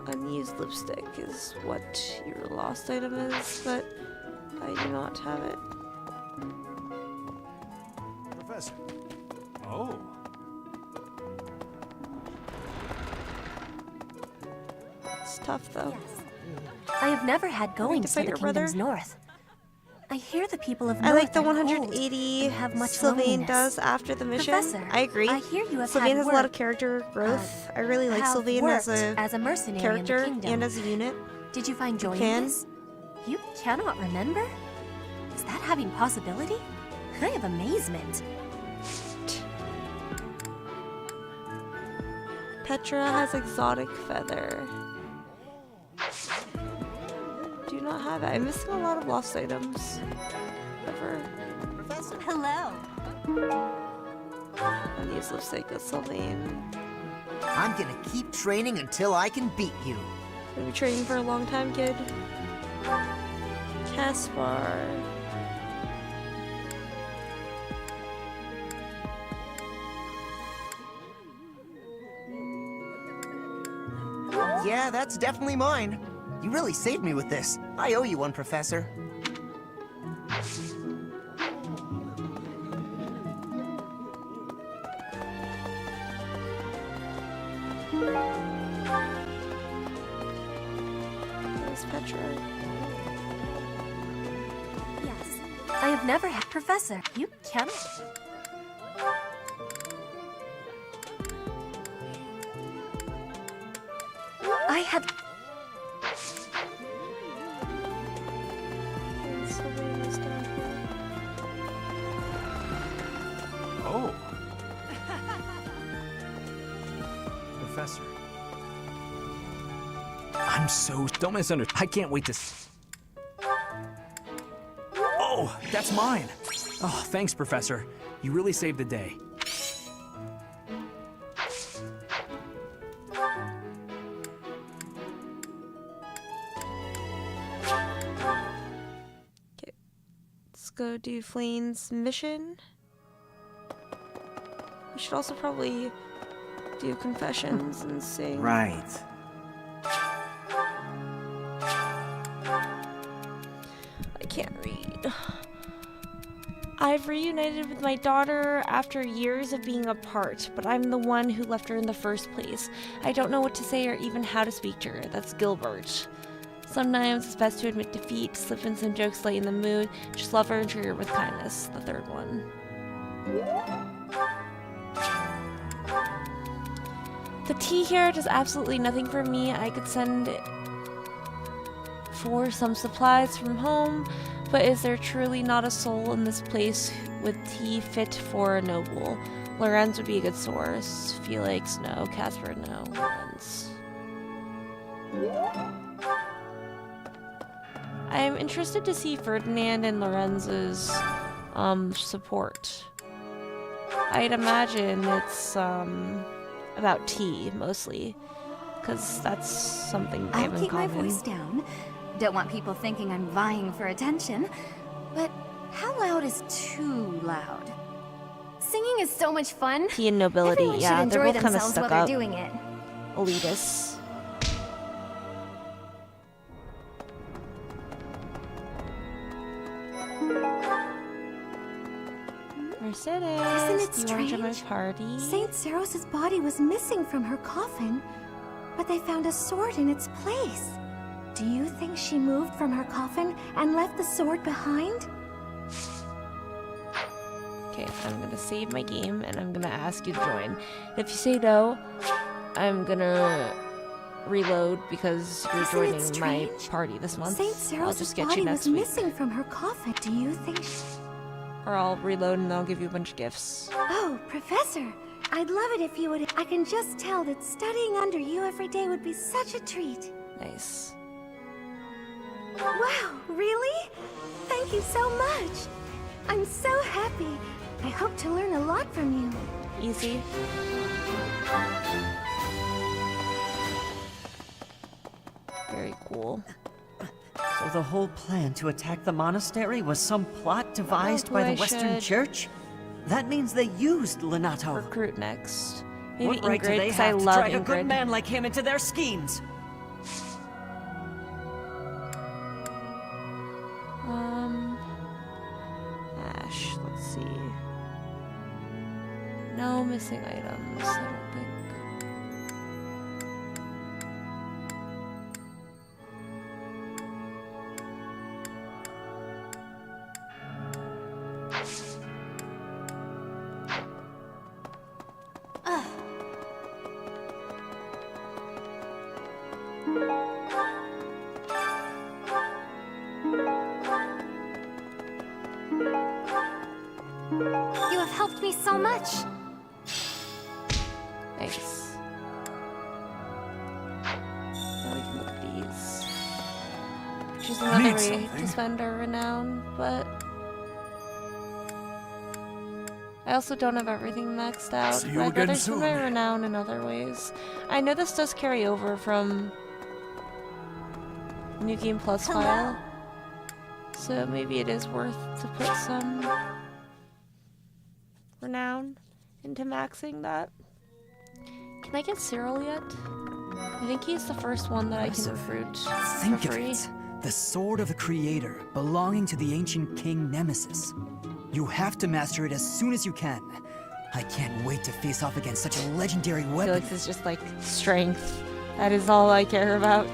Unused lipstick is what your lost item is, but I do not have it. Professor. Oh. It's tough though. I have never had goings to to fight the your brother? kingdom's north. I hear the people of I North like the are cold 180 and have much Sylvain loneliness. does after the mission. Professor, I agree. I hear you have Sylvain had has a lot of work, character growth. I really like have Sylvain as worked a mercenary character in the kingdom. and as a unit. Did you find joy can. in this? You cannot remember? Is that having possibility? I have amazement. Petra has exotic feather. Do not have it. I'm missing a lot of lost items. Ever. Professor. Hello. And use lipstick with Sylvain. I'm gonna keep training until I can beat you. Gonna be training for a long time, kid. Caspar. Yeah, that's definitely mine. You really saved me with this. I owe you one, Professor. There's Petra. Yes. I have never had Professor. You cannot. I had. Oh. Professor. I'm so... Don't misunderstand. I can't wait to... Oh, that's mine. Oh, thanks, Professor. You really saved the day. Let's go do Flane's mission. We should also probably do confessions and sing. Right. I can't read. I've reunited with my daughter after years of being apart, but I'm the one who left her in the first place. I don't know what to say or even how to speak to her. That's Gilbert. Sometimes it's best to admit defeat, slip in some jokes, lighten the mood, just love her and treat her with kindness. The third one. The tea here does absolutely nothing for me. I could send for some supplies from home, but is there truly not a soul in this place with tea fit for a noble? Lorenz would be a good source. Felix, no. Casper, no. Lorenz. I'm interested to see Ferdinand and Lorenz's support. I'd imagine it's about tea mostly, because that's something they have in common. I'll keep my voice down. Don't want people thinking I'm vying for attention. But how loud is too loud? Singing is so much fun. Tea and nobility, Everyone yeah, should they're enjoy both kind of themselves stuck while up. they're doing it. Elitists. Mercedes, Isn't it do you want to join my strange? party? Saint Seros's body was missing from her coffin, but they found a sword in its place. Do you think she moved from her coffin and left the sword behind? Okay, I'm gonna save my game and I'm gonna ask you to join. If you say no, I'm gonna reload because you're Isn't it joining my strange? party this month. Saint I'll Seros's just get body you next was week. missing from her coffin. Do you think Or I'll reload and I'll give you a bunch of gifts. Oh, Professor, I'd love it if you would. I can just tell that studying under you every day would be such a treat. Nice. Wow, really? Thank you so much. I'm so happy. I hope to learn a lot from you. Easy. Very cool. So the whole plan to attack the monastery was some plot devised by the Western Church? That means they used Lenato. Recruit next. Maybe What right Ingrid, do they 'cause I have to love drag a Ingrid. good man like him into their schemes? Ash, let's see. No missing items, I don't think. You have helped me so much. Thanks. Now we can look at these. She's another Need way something? to spend our renown, but I also don't have everything maxed out, See you but I'd again rather spend my soon. renown in other ways. I know this does carry over from New Game Plus file, so maybe it is worth to put some renown into maxing that. Can I get Cyril yet? I think he's the first one that I can recruit Think for of free. it. The sword of the Creator, belonging to the ancient king Nemesis. You have to master it as soon as you can. I can't wait to face off against such a legendary weapon. Felix is just like strength. That is all I care about.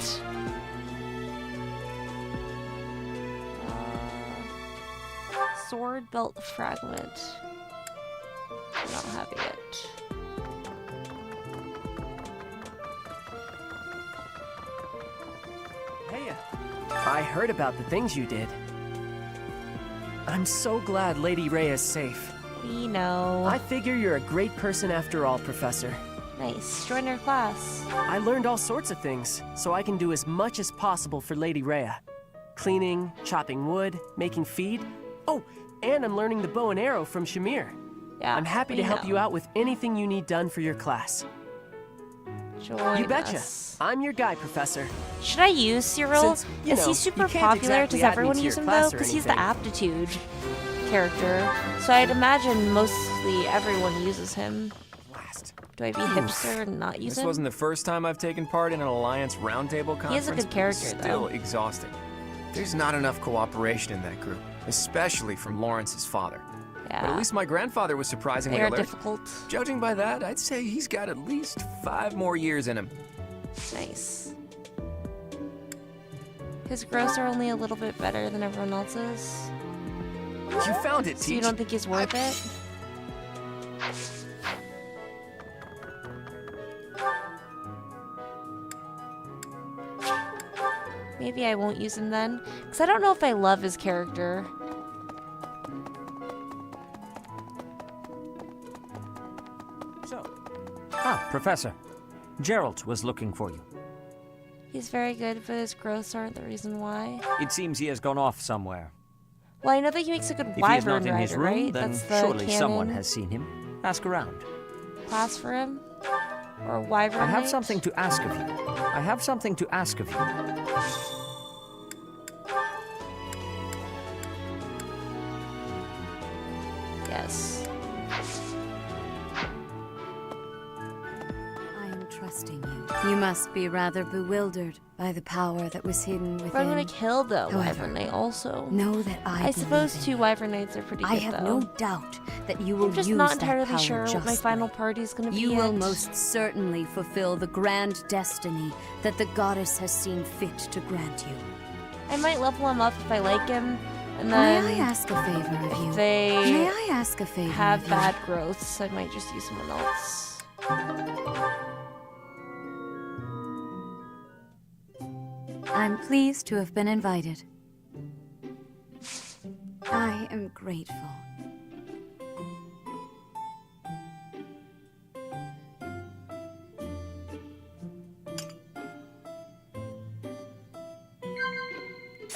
Sword belt fragment. I'm not having it. Hey, I heard about the things you did. I'm so glad Lady Rhea is safe. We know. I figure you're a great person after all, Professor. Nice. Join our class. I learned all sorts of things, so I can do as much as possible for Lady Rhea. Cleaning, chopping wood, making feed. Oh, and I'm learning the bow and arrow from Shamir. Yeah, I'm happy to help you out with anything you need done for your class. Join You betcha. us. I'm your guy, Professor. Should I use Cyril? Since, you Is know, he you super can't popular? exactly Does add me everyone to use your him though? class or Because he's the anything. aptitude character. So I'd imagine mostly everyone uses him. Do I be hipster and not use This him? wasn't the first time I've taken part in an Alliance roundtable conference. He has a good but character, it's still though. exhausting. There's not enough cooperation in that group, especially from Lawrence's father. Yeah. But at least my grandfather was surprisingly They are alert. difficult. Judging by that, I'd say he's got at least 5 more years in him. Nice. His growths are only a little bit better than everyone else's. You found it, So you Teach. don't think he's worth it? Maybe I won't use him then, because I don't know if I love his character. Professor. Gerald was looking for you. He's very good, but his growths aren't the reason why. It seems he has gone off somewhere. Well, I know that he makes a good If he is wyvern not in his rider, room, right? then That's the surely canon someone has seen him. Ask around. class for him. Or a wyvern I have knight. something to ask of you. I have something to ask of you. Yes. I am trusting you. You must be rather bewildered by the power that was hidden within. But I'm gonna kill the However, wyvern knight also. know that I suppose believe 2 wyvern knights are pretty good I have though. no doubt that you will I'm just use not that entirely power sure what my justly. final party is gonna be You will yet. most certainly fulfill the grand destiny that the goddess has seen fit to grant you. I might level him up if I like him, and May then I ask a favor of if you? they May I ask a favor have of you? bad growths, I might just use someone else. I'm pleased to have been invited. I am grateful.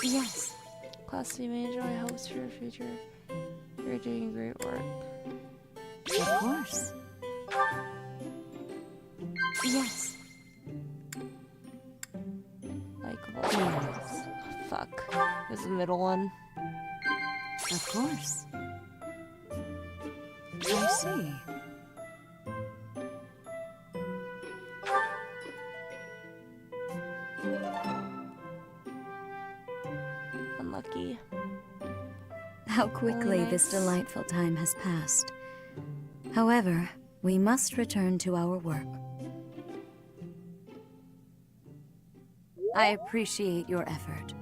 Yes. Class C major, I hope for your future. You're doing great work. Of course. Yes. Likeable. Yes. Fuck. It was the middle one. Of course. I see. Unlucky. How quickly Only this nice. delightful time has passed. However, we must return to our work. I appreciate your effort.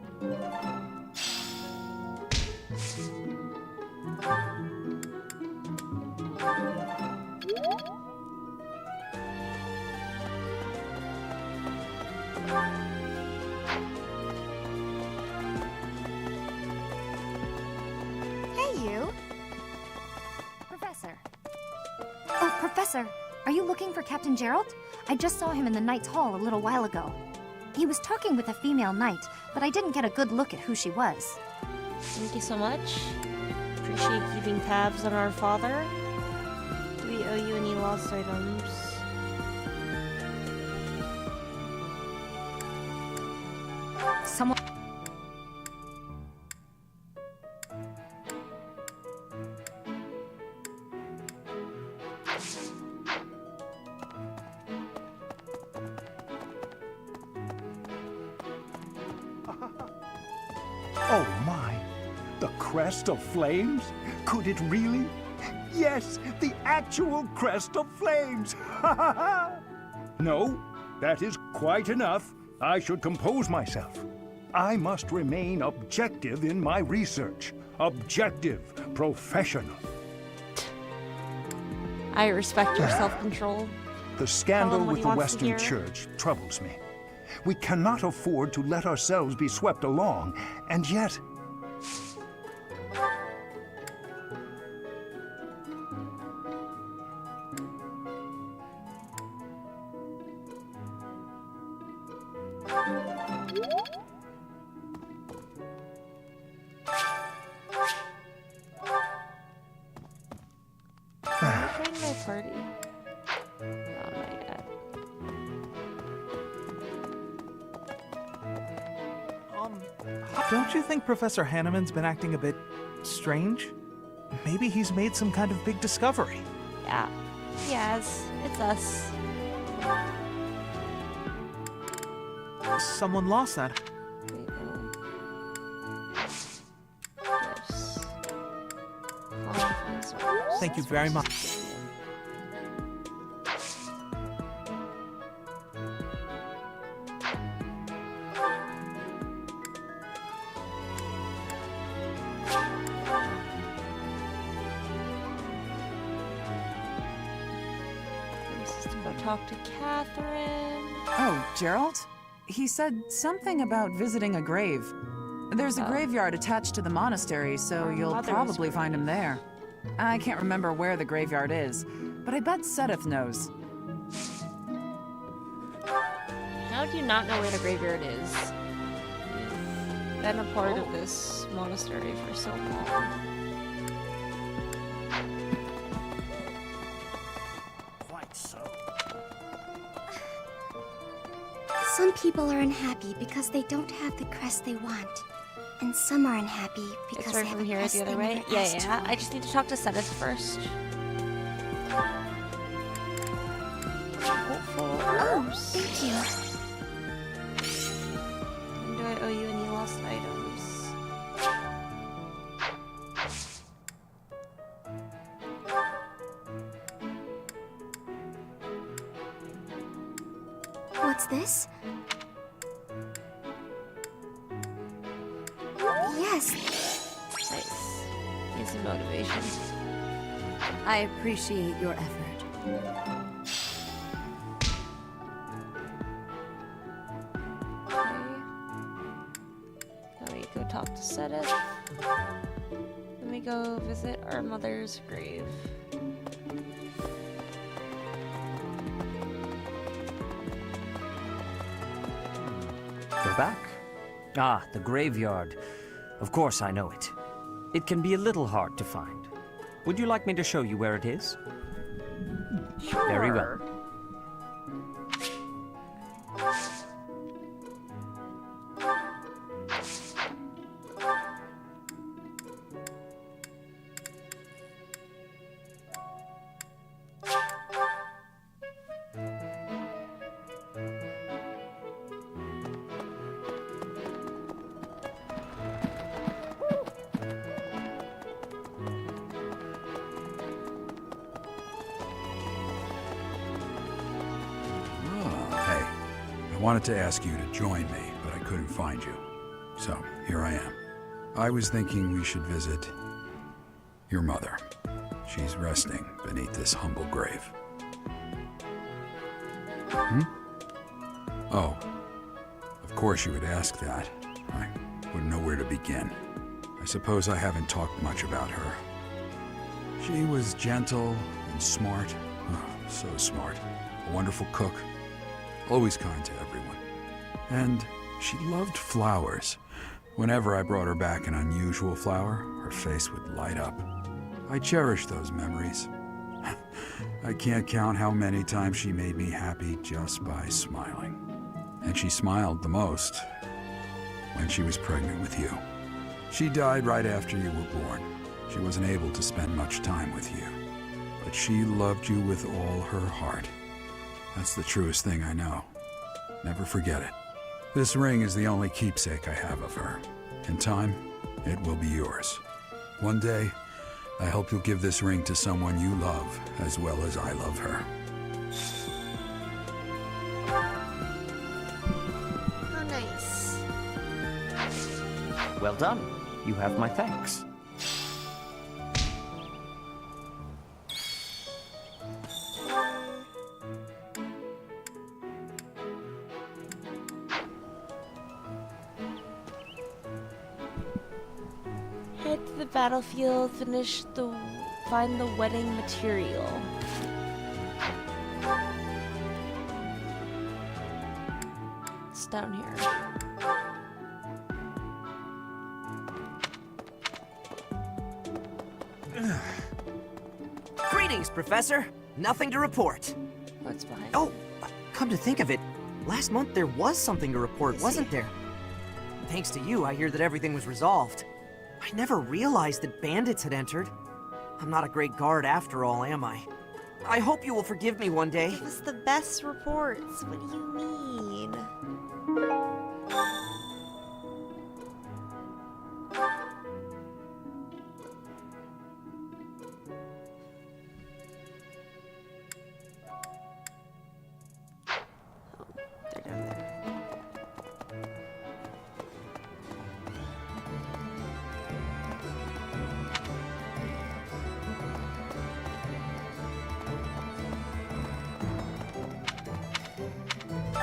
Hey, you! Professor. Oh, Professor, are you looking for Captain Gerald? I just saw him in the Knight's Hall a little while ago. He was talking with a female knight, but I didn't get a good look at who she was. Thank you so much. Appreciate keeping tabs on our father. we owe you any lost items? Someone... Oh my! The crest of flames? Could it really? Yes, the actual crest of flames! No, that is quite enough. I should compose myself. I must remain objective in my research. Objective, professional. I respect your self-control. The scandal with the Western Church troubles me. We cannot afford to let ourselves be swept along, and yet... Join my party. Oh my god. Don't you think Professor Hanneman's been acting a bit strange? Maybe he's made some kind of big discovery. Yeah. Yes, it's us. Someone lost that. Thank you very much. Talk to Catherine. Oh, Gerald? He said something about visiting a grave. There's a graveyard attached to the monastery, so you'll probably find him there. I can't remember where the graveyard is, but I bet Sedith knows. How do you not know where the graveyard is? You've been a part of this monastery for so long. Some people are unhappy because they don't have the crest they want. And some are unhappy because It's they right have from a here crest the other they way. never Yeah, asked yeah. for. I just need to talk to Sedith first. Hopeful herbs. Thank you. And do I owe you any lost items? What's this? Yes. Nice. Need some motivation. I appreciate your effort. Let me go talk to Sedith. Let me go visit our mother's grave. We're back. Ah, the graveyard. Of course I know it. It can be a little hard to find. Would you like me to show you where it is? Sure. Very well. I wanted to ask you to join me, but I couldn't find you. So, here I am. I was thinking we should visit your mother. She's resting beneath this humble grave. Hmm? Oh, of course you would ask that. I wouldn't know where to begin. I suppose I haven't talked much about her. She was gentle and smart. Oh, so smart. A wonderful cook. Always kind to everyone. And she loved flowers. Whenever I brought her back an unusual flower, her face would light up. I cherish those memories. I can't count how many times she made me happy just by smiling. And she smiled the most when she was pregnant with you. She died right after you were born. She wasn't able to spend much time with you. But she loved you with all her heart. That's the truest thing I know. Never forget it. This ring is the only keepsake I have of her. In time, it will be yours. One day, I hope you'll give this ring to someone you love as well as I love her. How nice. Well done. You have my thanks. Head to the battlefield, find the wedding material. It's down here. Greetings, Professor. Nothing to report. What's behind? Oh, come to think of it, last month there was something to report, wasn't there? Thanks to you, I hear that everything was resolved. I never realized that bandits had entered. I'm not a great guard after all, am I? I hope you will forgive me one day. Give us the best reports. What do you mean?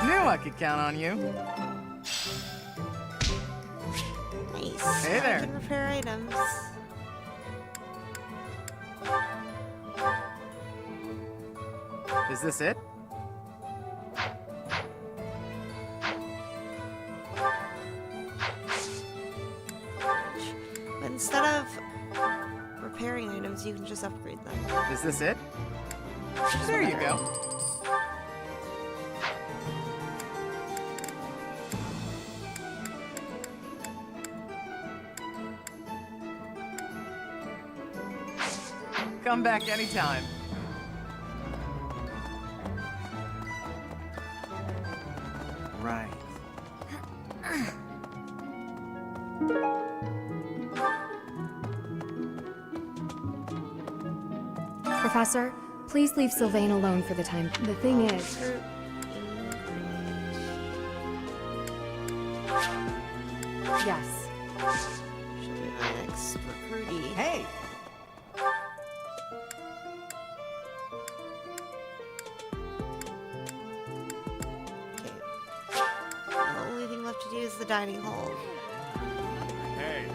Knew I could count on you. Nice. Hey there. I can repair items. Is this it? But instead of repairing items, you can just upgrade them. Is this it? There you go. Come back anytime. Right. Professor, please leave Sylvain alone for the time. The thing is... Yes. Should be my next recruitee. Hey! The only thing left to do is the dining hall. Hey.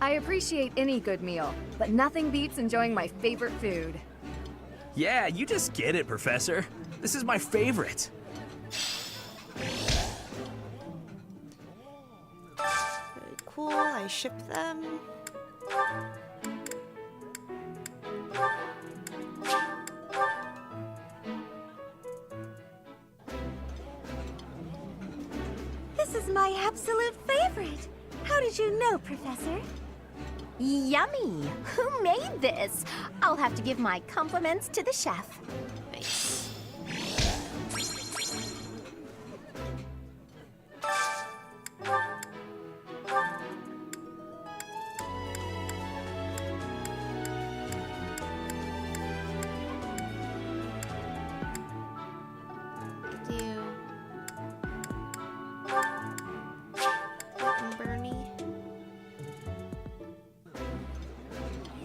I appreciate any good meal, but nothing beats enjoying my favorite food. Yeah, you just get it, Professor. This is my favorite. Very cool. I ship them. This is my absolute favorite. How did you know, Professor? Yummy! Who made this? I'll have to give my compliments to the chef. Nice.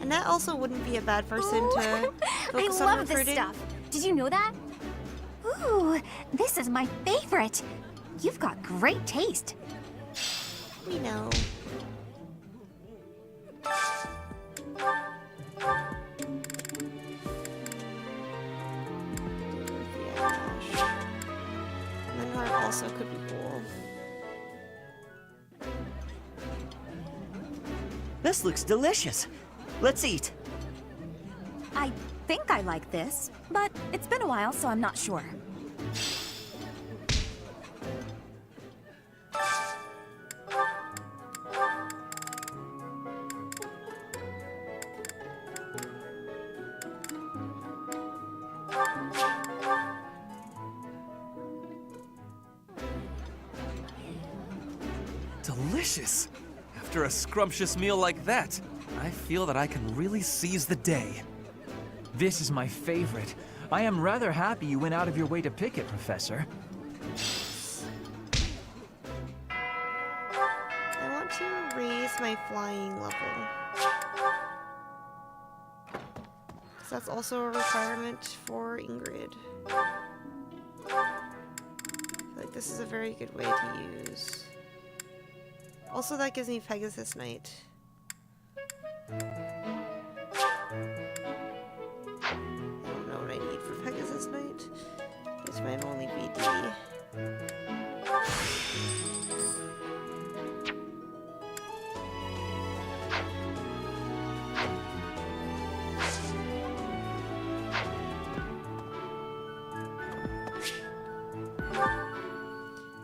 Annette also wouldn't be a bad person to focus I on love this recruiting. stuff. Did you know that? Ooh, this is my favorite. You've got great taste. We know. This looks delicious. Let's eat. I think I like this, but it's been a while, so I'm not sure. Delicious! After a scrumptious meal like that, I feel that I can really seize the day. This is my favorite. I am rather happy you went out of your way to pick it, Professor. I want to raise my flying level. Because that's also a requirement for Ingrid. I feel like this is a very good way to use. Also, that gives me Pegasus Knight. I don't know what I need for Pegasus Knight. This might only be D.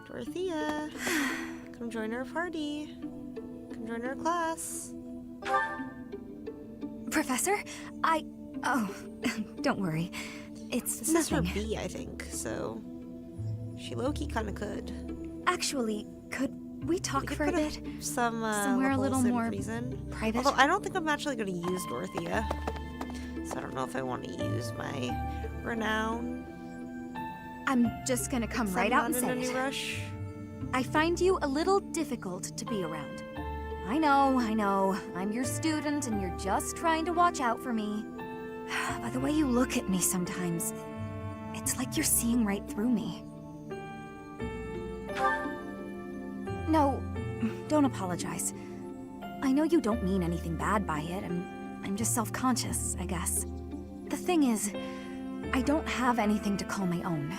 Dorothea, come join our party. Come join our class. Professor, oh, don't worry. It's this nothing. This is her B, I think, so she low-key kind of could. Actually, could we talk for a bit? Somewhere a little more private. Although I don't think I'm actually going to use Dorothea, so I don't know if I want to use my renown. I'm just gonna come right out and say it. Rush. I find you a little difficult to be around. I know. I'm your student and you're just trying to watch out for me. By the way you look at me sometimes, it's like you're seeing right through me. No, don't apologize. I know you don't mean anything bad by it. I'm just self-conscious, I guess. The thing is, I don't have anything to call my own.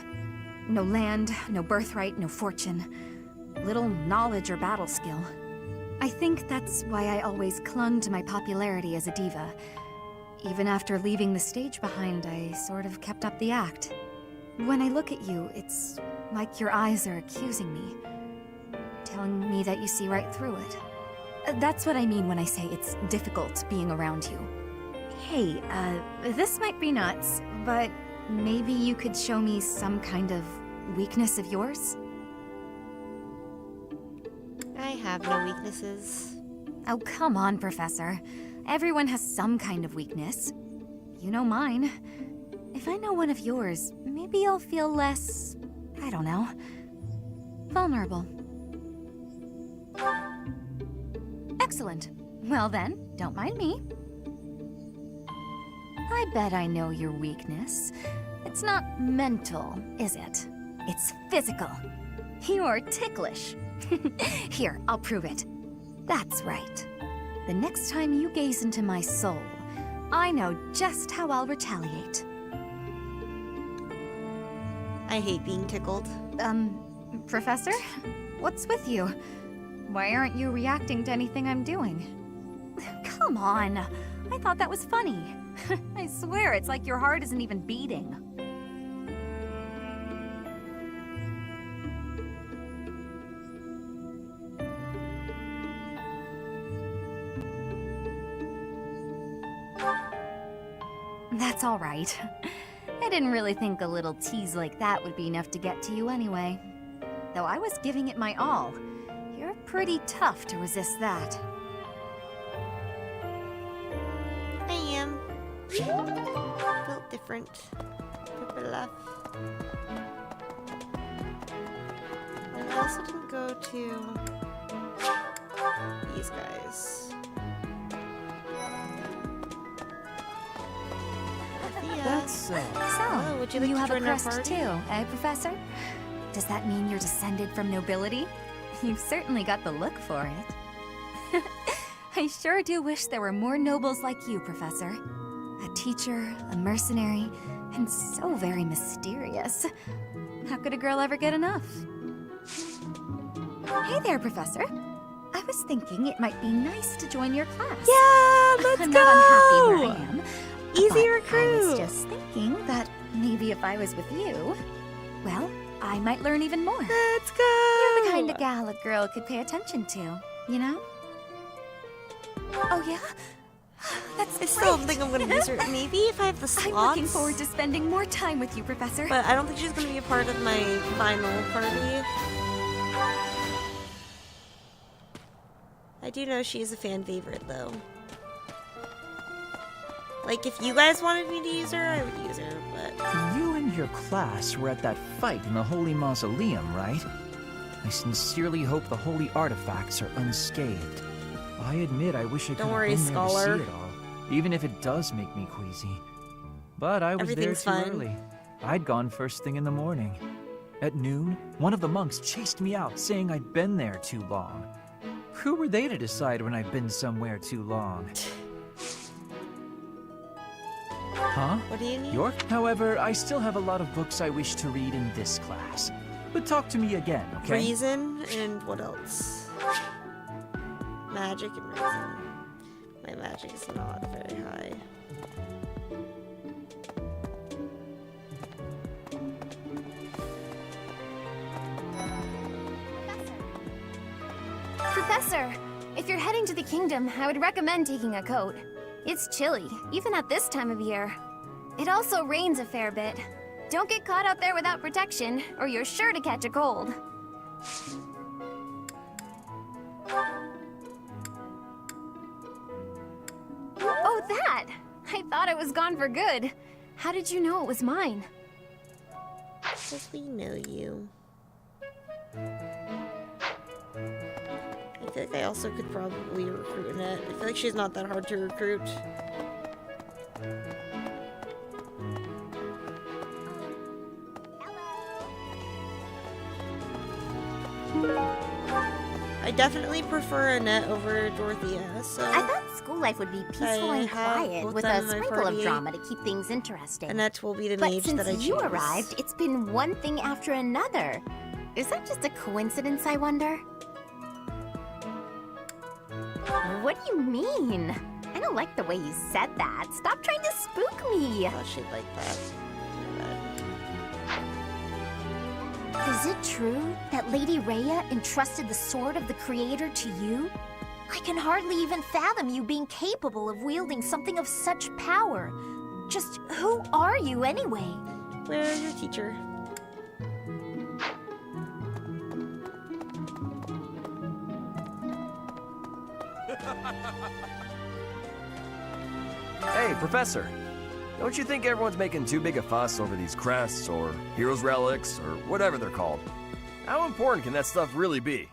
No land, no birthright, no fortune. Little knowledge or battle skill. I think that's why I always clung to my popularity as a diva. Even after leaving the stage behind, I sort of kept up the act. When I look at you, it's like your eyes are accusing me. Telling me that you see right through it. That's what I mean when I say it's difficult being around you. Hey, this might be nuts, but maybe you could show me some kind of weakness of yours? I have no weaknesses. Oh, come on, Professor. Everyone has some kind of weakness. You know mine. If I know one of yours, maybe I'll feel less, I don't know, vulnerable. Excellent. Well then, don't mind me. I bet I know your weakness. It's not mental, is it? It's physical. You're ticklish. Here, I'll prove it. That's right. The next time you gaze into my soul, I know just how I'll retaliate. I hate being tickled. Professor? What's with you? Why aren't you reacting to anything I'm doing? Come on. I thought that was funny. I swear, it's like your heart isn't even beating. That's all right. I didn't really think a little tease like that would be enough to get to you anyway. Though I was giving it my all. You're pretty tough to resist that. I am. Built different. And I also didn't go to these guys. That's so. Hello, would you like to have a join our crest party? too, eh, Professor? Does that mean you're descended from nobility? You've certainly got the look for it. I sure do wish there were more nobles like you, Professor. A teacher, a mercenary, and so very mysterious. How could a girl ever get enough? Hey there, Professor. I was thinking it might be nice to join your class. Yeah, let's I'm go! not unhappy where I am. Easy but recruit! I was just thinking that maybe if I was with you, well, I might learn even more. Let's go! You're the kind of gal a girl could pay attention to, you know? Oh, yeah? That's I still don't think I'm gonna use her. Maybe if I have the slots. I'm looking forward to spending more time with you, Professor. But I don't think she's gonna be a part of my final party. I do know she is a fan favorite, though. Like, if you guys wanted me to use her, I would use her, but... You and your class were at that fight in the Holy Mausoleum, right? I sincerely hope the holy artifacts are unscathed. I admit I wish I could Don't have worry, been there Scholar. to see it all, even if it does make me queasy. But I was there Everything's too fine. early. I'd gone first thing in the morning. At noon, one of the monks chased me out, saying I'd been there too long. Who were they to decide when I've been somewhere too long? Huh? What do you need? York? However, I still have a lot of books I wish to read in this class. But talk to me again, okay? Reason and what else? Magic and reason. My magic is not very high. Professor, if you're heading to the kingdom, I would recommend taking a coat. It's chilly, even at this time of year. It also rains a fair bit. Don't get caught out there without protection, or you're sure to catch a cold. Oh, that! I thought it was gone for good. How did you know it was mine? Because we know you. I feel like I also could probably recruit Annette. I feel like she's not that hard to recruit. I definitely prefer Annette over Dorothea, so... I thought school life would be peaceful and quiet, with a sprinkle of drama to keep things interesting. Annette will be the But mage since that I choose. you arrived, it's been one thing after another. Is that just a coincidence, I wonder? What do you mean? I don't like the way you said that. Stop trying to spook me. I thought she'd like that. Is it true that Lady Rhea entrusted the Sword of the Creator to you? I can hardly even fathom you being capable of wielding something of such power. Just who are you anyway? Where's your teacher? Hey, Professor. Don't you think everyone's making too big a fuss over these crests, or heroes' relics, or whatever they're called? How important can that stuff really be?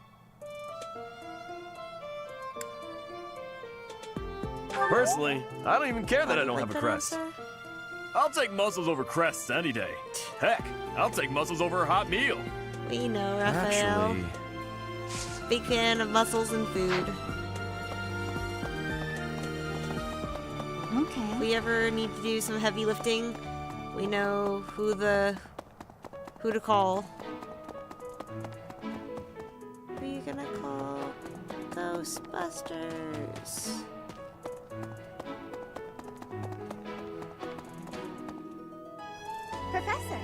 Personally, I don't even care that I don't have a crest. I'll take muscles over crests any day. Heck, I'll take muscles over a hot meal. We know, Raphael. Actually... Big fan of muscles and food. Okay. If we ever need to do some heavy lifting, we know who to call. Who are you gonna call? Ghostbusters. Professor.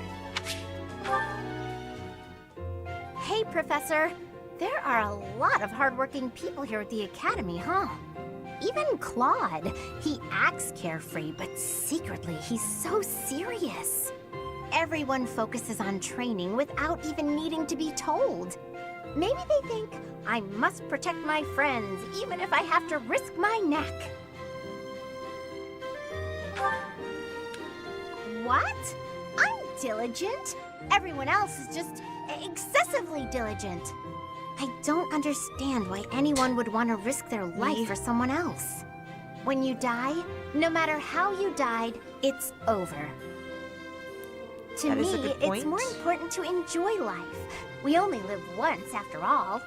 Hey, Professor. There are a lot of hardworking people here at the Academy, huh? Even Claude. He acts carefree, but secretly he's so serious. Everyone focuses on training without even needing to be told. Maybe they think I must protect my friends, even if I have to risk my neck. What? I'm diligent. Everyone else is just excessively diligent. I don't understand why anyone would want to risk their life for someone else. When you die, no matter how you died, it's over. To That me, is a good point. it's more important to enjoy life. We only live once, after all.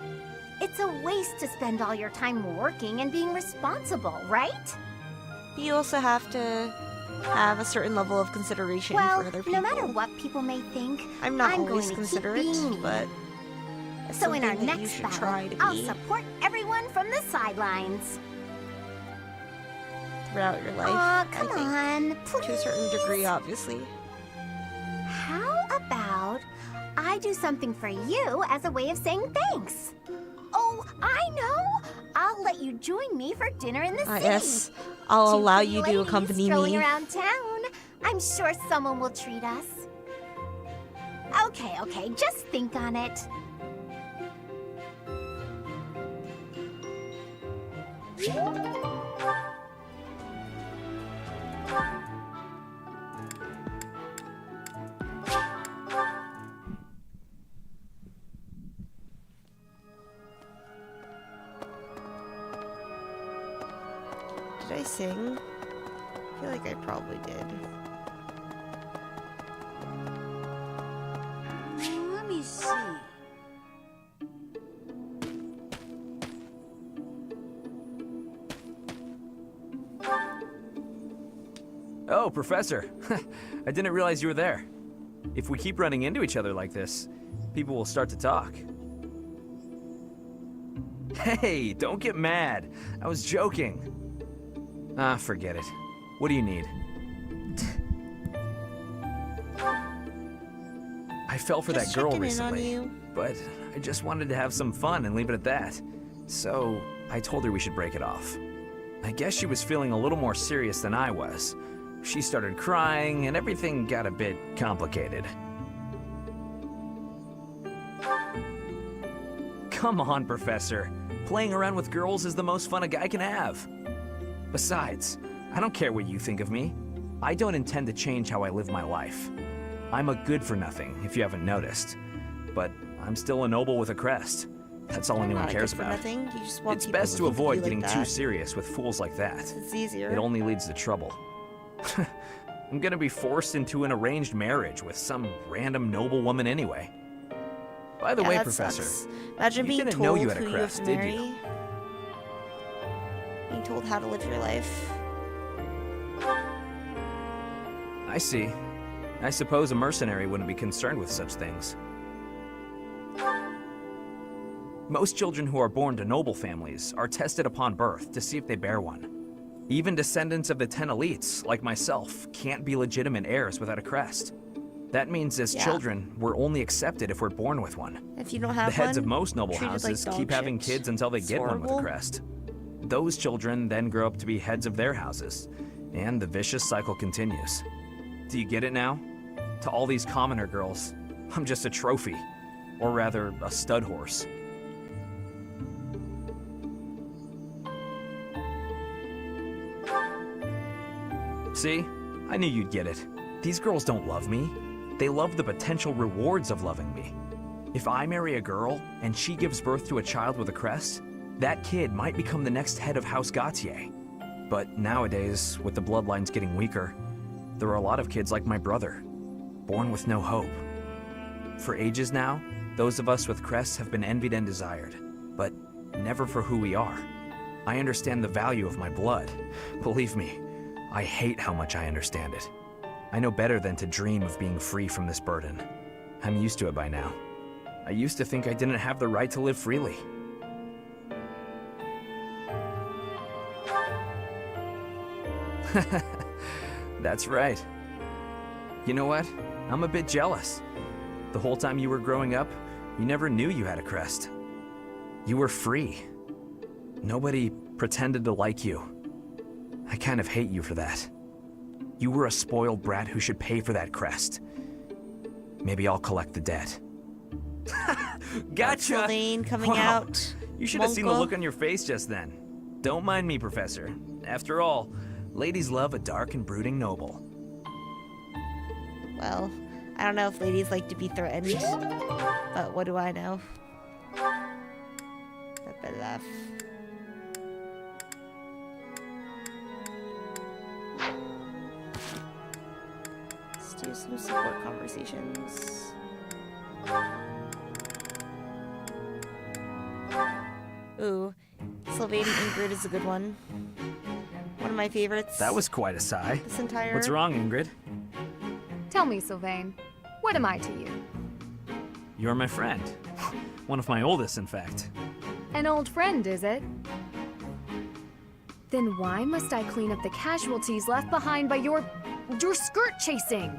It's a waste to spend all your time working and being responsible, right? You also have to have a certain level of consideration Well, for other people. no matter what people may think, I'm not I'm always going to considerate, keep being me. but So in our something that you next should battle, try to I'll be support everyone from the sidelines. throughout your life. Aw, come on, To a certain degree, obviously. How about I do something for you as a way of saying thanks? Oh, I know! I'll let you join me for dinner in the city. Yes, I'll Two allow pretty you to ladies accompany strolling me. around town. I'm sure someone will treat us. Okay, just think on it. Did I sing? I feel like I probably did. Let me see. Oh, Professor. I didn't realize you were there. If we keep running into each other like this, people will start to talk. Hey, don't get mad. I was joking. Ah, forget it. What do you need? I fell for that girl recently, but I just wanted to have some fun and leave it at that. So I told her we should break it off. I guess she was feeling a little more serious than I was. She started crying, and everything got a bit complicated. Come on, Professor. Playing around with girls is the most fun a guy can have. Besides, I don't care what you think of me. I don't intend to change how I live my life. I'm a good-for-nothing, if you haven't noticed. But I'm still a noble with a crest. That's all anyone cares about. You just want It's people best to think of you avoid like getting too that. serious with fools like that. It's easier. It only leads to trouble. I'm gonna be forced into an arranged marriage with some random noble woman anyway. By the Yeah, way, that Professor, sucks. Imagine you being didn't told know you had who a you have crest, to did marry. you? Being told how to live your life. I see. I suppose a mercenary wouldn't be concerned with such things. Most children who are born to noble families are tested upon birth to see if they bear one. Even descendants of the 10 elites, like myself, can't be legitimate heirs without a crest. That means as Yeah. children, we're only accepted if we're born with one. If you don't have The heads one, of most noble treated like houses dog keep having shit. kids until they It's get one with a horrible. crest. Those children then grow up to be heads of their houses, and the vicious cycle continues. Do you get it now? To all these commoner girls, I'm just a trophy. Or rather, a stud horse. See? I knew you'd get it. These girls don't love me. They love the potential rewards of loving me. If I marry a girl and she gives birth to a child with a crest, that kid might become the next head of House Gautier. But nowadays, with the bloodlines getting weaker, there are a lot of kids like my brother, born with no hope. For ages now, those of us with crests have been envied and desired, but never for who we are. I understand the value of my blood. Believe me, I hate how much I understand it. I know better than to dream of being free from this burden. I'm used to it by now. I used to think I didn't have the right to live freely. That's right. You know what? I'm a bit jealous. The whole time you were growing up, you never knew you had a crest. You were free. Nobody pretended to like you. I kind of hate you for that. You were a spoiled brat who should pay for that crest. Maybe I'll collect the debt. Gotcha! Sylvain coming Wow. out. You should have seen the Monko. look on your face just then. Don't mind me, Professor. After all, ladies love a dark and brooding noble. Well, I don't know if ladies like to be threatened, but what do I know? Laugh. Let's do some support conversations. Ooh, Sylvain Ingrid is a good one. One of my favorites. That was quite a sigh. This entire. What's wrong, Ingrid? Tell me, Sylvain, what am I to you? You're my friend. One of my oldest, in fact. An old friend, is it? Then why must I clean up the casualties left behind by your skirt chasing?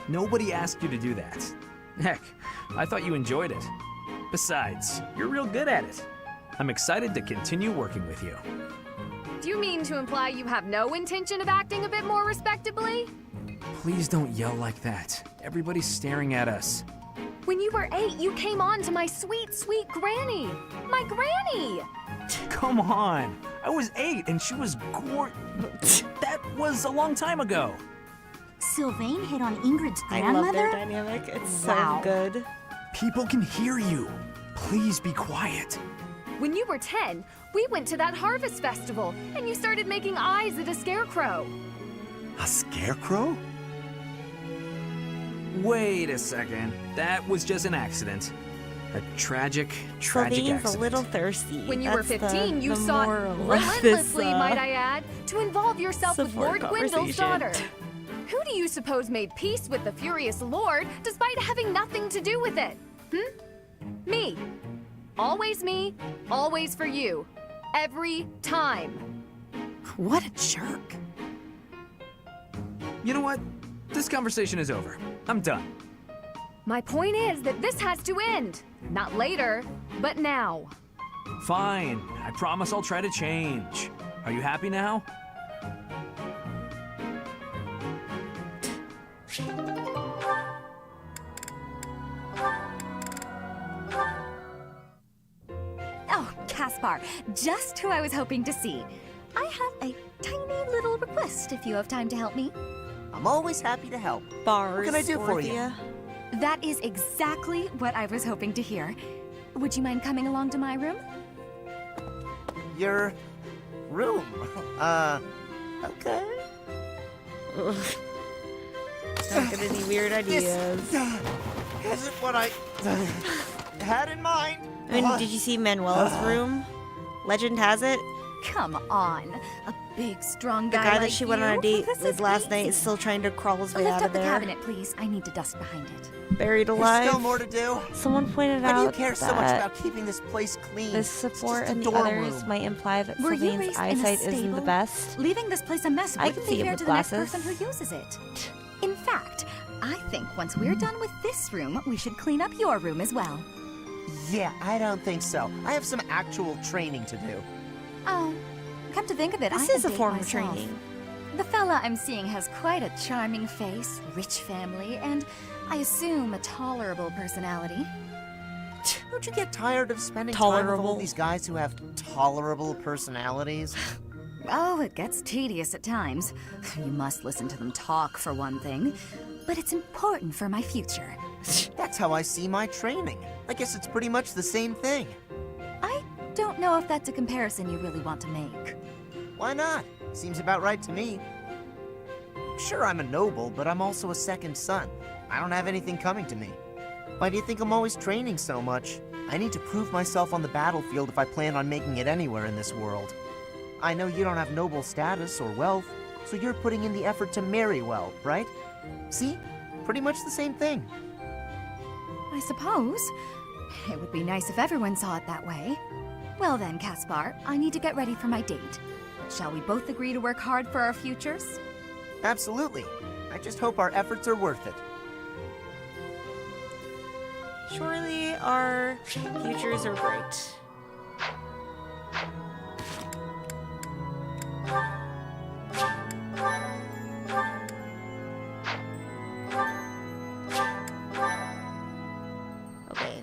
Nobody asked you to do that. Heck, I thought you enjoyed it. Besides, you're real good at it. I'm excited to continue working with you. Do you mean to imply you have no intention of acting a bit more respectably? Please don't yell like that. Everybody's staring at us. When you were 8, you came on to my sweet, sweet granny. My granny! Come on. I was 8 and she was That was a long time ago. Sylvain hit on Ingrid's I grandmother? love their dynamic. It's Wow. so good. People can hear you. Please be quiet. When you were 10, we went to that harvest festival, and you started making eyes at a scarecrow. A scarecrow? Wait a second. That was just an accident. A tragic Sylvain's accident. a little thirsty. When you were That's 15, you the sought moral of relentlessly, this, might I add, to involve yourself with support Lord Gwyndel's conversation. daughter. Who do you suppose made peace with the furious Lord despite having nothing to do with it? Me. Always me, always for you. Every time. What a jerk. You know what? This conversation is over. I'm done. My point is that this has to end. Not later, but now. Fine. I promise I'll try to change. Are you happy now? Oh, Caspar, just who I was hoping to see. I have a tiny little request if you have time to help me. I'm always happy to help. Bars. What can I do for you? Dorothea. That is exactly what I was hoping to hear. Would you mind coming along to my room? Your room? Okay. Not get any weird ideas. This isn't what I had in mind. I mean, did you see Manuela's room? Legend has it, Come on, a big, strong the guy guy like that she went on a you? date This with is last night easy. is still trying to crawl his way Lift out up of the there. cabinet, please. I need to dust behind it. Buried There's alive. still more to do. Someone pointed Why out do you care so much that about keeping this place clean? the It's support just a and the dorm others room. might imply that Were you Sylvain's raised in a eyesight isn't the stable? best. Leaving this place a mess I wouldn't can see be it fair with to the next glasses. person who uses it. In fact, I think once we're done with this room, we should clean up your room as well. Yeah, I don't think so. I have some actual training to do. Oh, come to think of it, This I is a date form of myself. training. The fella I'm seeing has quite a charming face, rich family, and I assume a tolerable personality. Don't you get tired of spending time with all Tolerable. these guys who have tolerable personalities? Oh, it gets tedious at times. You must listen to them talk, for one thing. But it's important for my future. That's how I see my training. I guess it's pretty much the same thing. I don't know if that's a comparison you really want to make. Why not? Seems about right to me. Sure, I'm a noble, but I'm also a second son. I don't have anything coming to me. Why do you think I'm always training so much? I need to prove myself on the battlefield if I plan on making it anywhere in this world. I know you don't have noble status or wealth, so you're putting in the effort to marry well, right? See? Pretty much the same thing. I suppose. It would be nice if everyone saw it that way. Well then, Caspar, I need to get ready for my date. Shall we both agree to work hard for our futures? Absolutely. I just hope our efforts are worth it. Surely our futures are bright. Okay.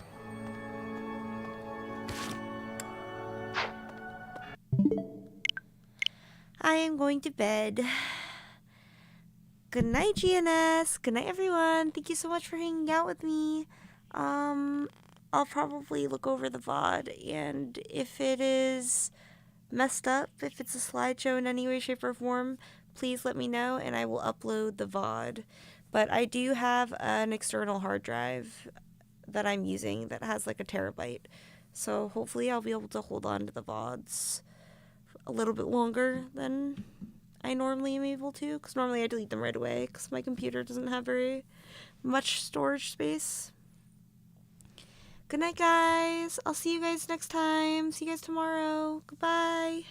I am going to bed. Good night, GNS. Good night, everyone. Thank you so much for hanging out with me. I'll probably look over the VOD, and if it is messed up, if it's a slideshow in any way, shape, or form, please let me know, and I will upload the VOD. But I do have an external hard drive that I'm using that has like a terabyte, so hopefully I'll be able to hold on to the VODs a little bit longer than I normally am able to, because normally I delete them right away, because my computer doesn't have very much storage space. Good night, guys. I'll see you guys next time. See you guys tomorrow. Goodbye.